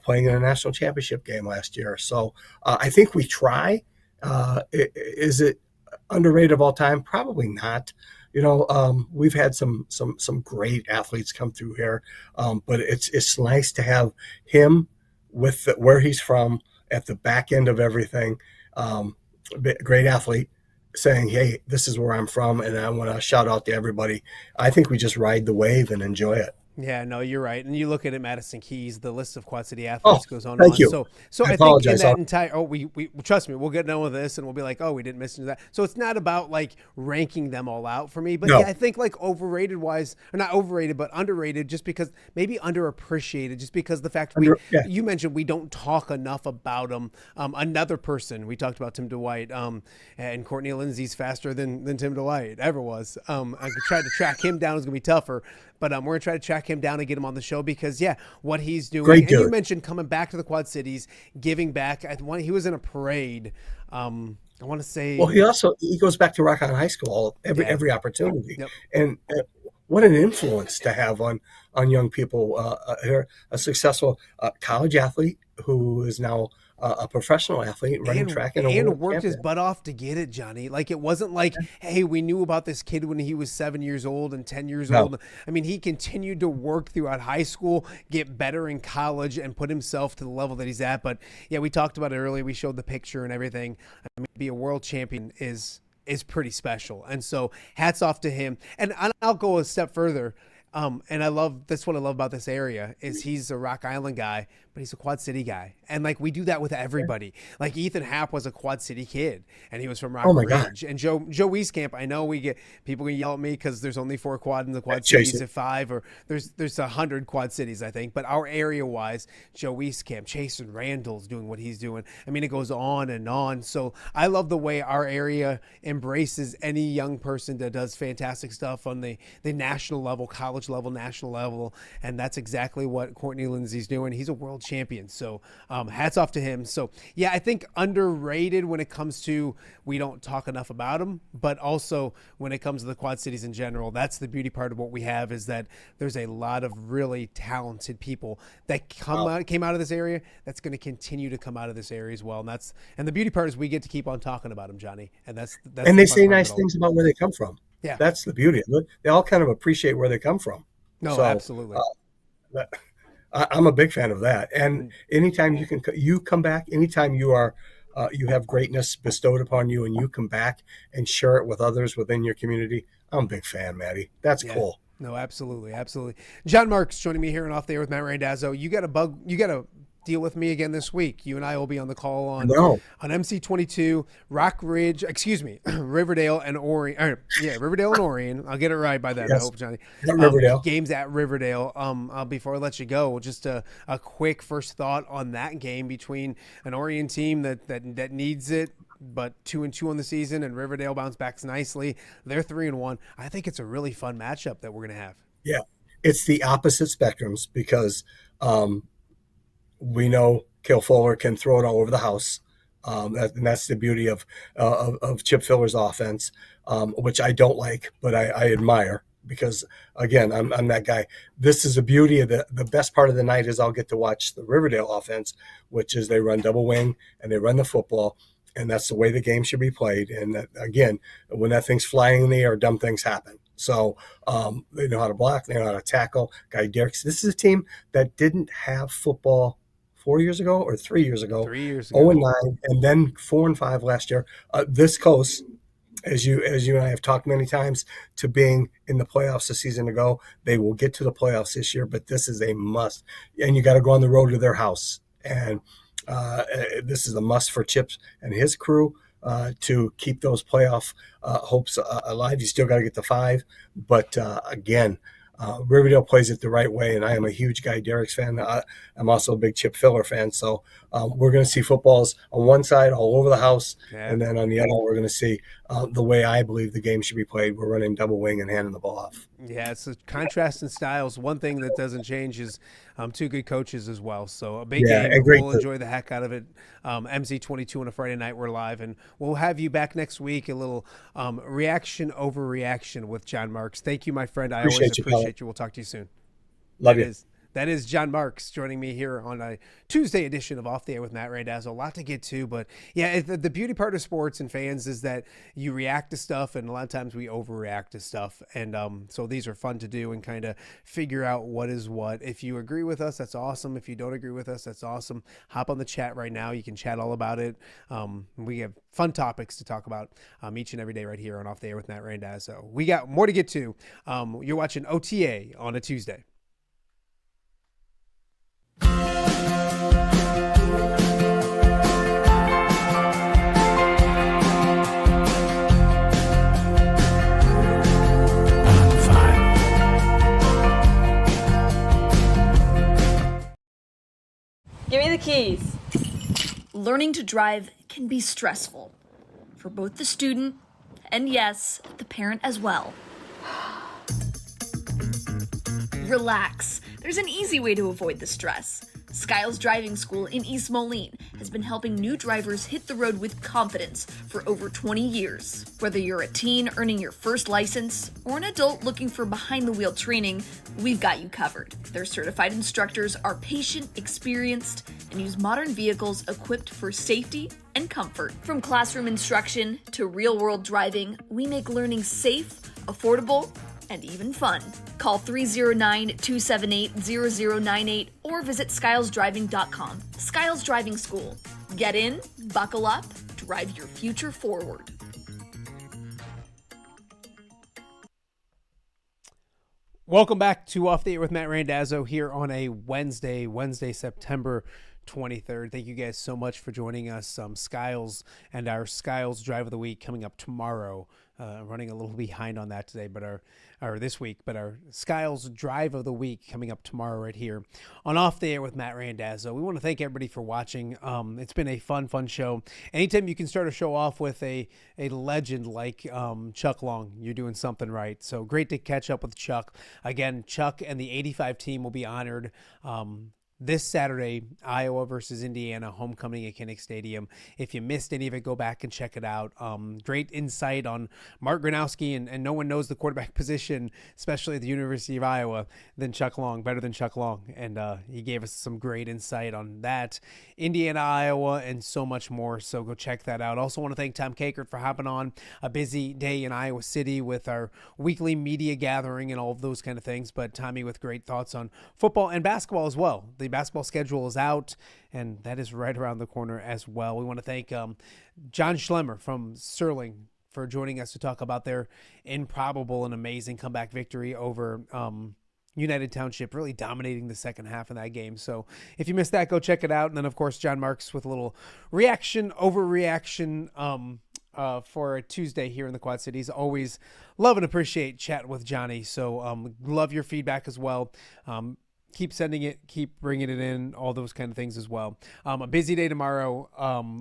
playing in a national championship game last year. So I think we try. Is it underrated of all time? Probably not. We've had some great athletes come through here, but it's nice to have him with where he's from at the back end of everything. Great athlete. Saying, hey, this is where I'm from, and I want to shout out to everybody. I think we just ride the wave and enjoy it. Yeah, no, you're right. And you look at Madison Keys, the list of Quad City athletes goes on. Thank you. So I think in that entire, we trust me, we'll get done with this and we'll be like, we didn't mention that. So it's not about like ranking them all out for me, but yeah, I think like overrated wise, or not overrated, but underrated, just because maybe underappreciated, just because the fact you mentioned we don't talk enough about them. Another person, we talked about Tim Dwight, and Courtney Lindsay's faster than Tim Dwight ever was. I tried to track him down, is going to be tougher. But we're going to try to track him down and get him on the show because, what he's doing. Great and you mentioned coming back to the Quad Cities, giving back. He was in a parade. I want to say. Well, he goes back to Rock Island High School every opportunity. Yep. And what an influence to have on young people. A successful college athlete who is now a professional athlete running track and worked his butt off to get it, Johnny. Like it wasn't like, hey, we knew about this kid when he was 7 years old and 10 years old. I mean, he continued to work throughout high school, get better in college, and put himself to the level that he's at. But yeah, we talked about it earlier. We showed the picture and everything. I mean, to be a world champion is pretty special, and so hats off to him. And I'll go a step further. And that's what I love about this area is he's a Rock Island guy, but he's a Quad City guy. And like we do that with everybody. Like Ethan Happ was a Quad City kid and he was from Rock Ridge. And Joe Wieskamp, I know we get people gonna yell at me because there's only 4 quad in the Quad Cities at 5, or there's 100 Quad Cities, I think. But our area wise, Joe Wieskamp, Jason Randall's doing what he's doing. I mean, it goes on and on. So I love the way our area embraces any young person that does fantastic stuff on the national level, college level, national level, and that's exactly what Courtney Lindsay's doing. He's a world champion, so hats off to him. So yeah, I think underrated when it comes to we don't talk enough about him, but also when it comes to the Quad Cities in general, that's the beauty part of what we have is that there's a lot of really talented people that came out of this area that's going to continue to come out of this area as well, and the beauty part is we get to keep on talking about them, Johnny, and that's and they say nice things about where they come from. Yeah, that's the beauty of it. They all kind of appreciate where they come from. No, absolutely. I'm a big fan of that. And anytime you come back, anytime you are, you have greatness bestowed upon you, and you come back and share it with others within your community, I'm a big fan, Maddie. That's cool. No, absolutely, absolutely. John Marks joining me here and Off the Air with Matt Randazzo. You got to deal with me again this week. You and I will be on the call on MC22, Riverdale and Orion. Riverdale and Orion. I'll get it right by then. Yes. I hope, Johnny. Riverdale. Games at Riverdale. Before I let you go, just a quick first thought on that game between an Orion team that needs it, but 2-2 on the season, and Riverdale bounce backs nicely. They're 3-1. I think it's a really fun matchup that we're going to have. Yeah, it's the opposite spectrums because we know Cale Fuller can throw it all over the house. And that's the beauty of Chip Fuller's offense, which I don't like, but I admire because, again, I'm that guy. This is the beauty of the best part of the night is I'll get to watch the Riverdale offense, which is they run double wing and they run the football, and that's the way the game should be played. And that, again, when that thing's flying in the air, dumb things happen. So they know how to block, they know how to tackle. Guy Dirks. This is a team that didn't have football 4 years ago or 3 years ago. 3 years ago. 0-9, and then 4-5 last year. This close, as you and I have talked many times, to being in the playoffs a season ago. They will get to the playoffs this year, but this is a must. And you got to go on the road to their house. And this is a must for Chips and his crew to keep those playoff hopes alive. You still got to get to 5. But again, Riverdale plays it the right way, and I am a huge Guy Derrick's fan. I'm also a big Chip Filler fan. So we're going to see footballs on one side all over the house, and then on the other, we're going to see the way I believe the game should be played. We're running double wing and handing the ball off. Yeah, it's a contrast in styles. One thing that doesn't change is 2 good coaches as well. So a big game. We'll enjoy the heck out of it. MZ22 on a Friday night. We're live, and we'll have you back next week. A little reaction overreaction with John Marx. Thank you, my friend. I always appreciate you. We'll talk to you soon. Love you. That is Jon Marx joining me here on a Tuesday edition of Off the Air with Matt Randazzo. A lot to get to, but yeah, the beauty part of sports and fans is that you react to stuff, and a lot of times we overreact to stuff. And so these are fun to do and kind of figure out what is what. If you agree with us, that's awesome. If you don't agree with us, that's awesome. Hop on the chat right now. You can chat all about it. We have fun topics to talk about each and every day right here on Off the Air with Matt Randazzo. We got more to get to. You're watching OTA on a Tuesday. Give me the keys. Learning to drive can be stressful for both the student and, yes, the parent as well. Relax. There's an easy way to avoid the stress. Skiles Driving School in East Moline has been helping new drivers hit the road with confidence for over 20 years. Whether you're a teen earning your first license or an adult looking for behind-the-wheel training, we've got you covered. Their certified instructors are patient, experienced, and use modern vehicles equipped for safety and comfort. From classroom instruction to real-world driving, we make learning safe, affordable, and even fun. Call 309-278-0098 or visit skylesdriving.com. Skiles Driving School. Get in, buckle up, drive your future forward. Welcome back to Off the Air with Matt Randazzo here on a Wednesday, September 23rd. Thank you guys so much for joining us. Skiles and our Skiles Drive of the Week coming up tomorrow. Running a little behind on that today, but our Skiles Drive of the Week coming up tomorrow right here on Off the Air with Matt Randazzo. We want to thank everybody for watching. It's been a fun show. Anytime you can start a show off with a legend like Chuck Long, you're doing something right. So great to catch up with Chuck. Again, Chuck and the 85 team will be honored this Saturday, Iowa versus Indiana, homecoming at Kinnick Stadium. If you missed any of it, go back and check it out. Great insight on Mark Gronowski, and no one knows the quarterback position, especially at the University of Iowa, than Chuck Long, better than Chuck Long. And he gave us some great insight on that. Indiana, Iowa, and so much more. So go check that out. Also want to thank Tom Kakert for hopping on a busy day in Iowa City with our weekly media gathering and all of those kind of things. But Tommy with great thoughts on football and basketball as well. The basketball schedule is out, and that is right around the corner as well. We want to thank Jon Schlemmer from Sterling for joining us to talk about their improbable and amazing comeback victory over United Township, really dominating the second half of that game. So if you missed that, go check it out. And then, of course, Jon Marx with a little overreaction for a Tuesday here in the Quad Cities. Always love and appreciate chatting with Johnny. So love your feedback as well. Keep sending it, keep bringing it in, all those kind of things as well. A busy day tomorrow,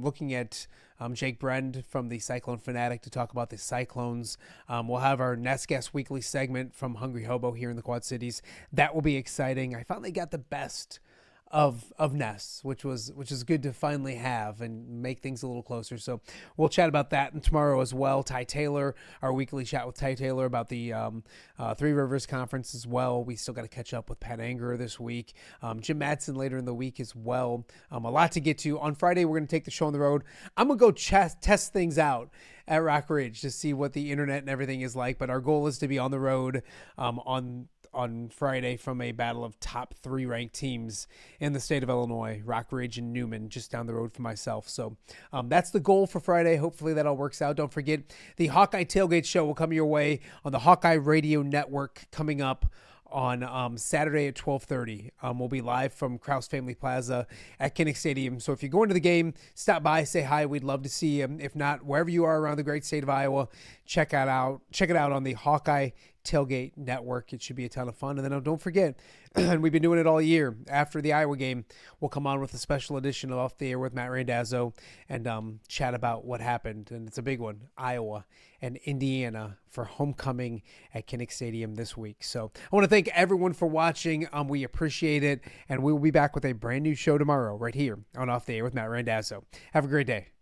looking at Jake Brend from the Cyclone Fanatic to talk about the Cyclones. We'll have our Nest Guest Weekly segment from Hungry Hobo here in the Quad Cities. That will be exciting. I finally got the best of Ness, which is good to finally have and make things a little closer. So we'll chat about that and tomorrow as well. Ty Taylor, our weekly chat with Ty Taylor about the Three Rivers Conference as well. We still got to catch up with Pat Anger this week. Jim Madsen later in the week as well. A lot to get to. On Friday, we're going to take the show on the road. I'm going to go test things out at Rock Ridge to see what the internet and everything is like. But our goal is to be on the road on on Friday from a battle of top 3 ranked teams in the state of Illinois, Rockridge and Newman, just down the road for myself. So that's the goal for Friday. Hopefully that all works out. Don't forget, the Hawkeye Tailgate Show will come your way on the Hawkeye Radio Network coming up on Saturday at 12:30. We'll be live from Kraus Family Plaza at Kinnick Stadium. So if you're going to the game, stop by, say hi. We'd love to see you. If not, wherever you are around the great state of Iowa, check it out on the Hawkeye Tailgate Network. It should be a ton of fun. And then don't forget, and we've been doing it all year, after the Iowa game, we'll come on with a special edition of Off the Air with Matt Randazzo and chat about what happened. And it's a big one, Iowa and Indiana for homecoming at Kinnick Stadium this week. So I want to thank everyone for watching. We appreciate it. And we will be back with a brand new show tomorrow right here on Off the Air with Matt Randazzo. Have a great day.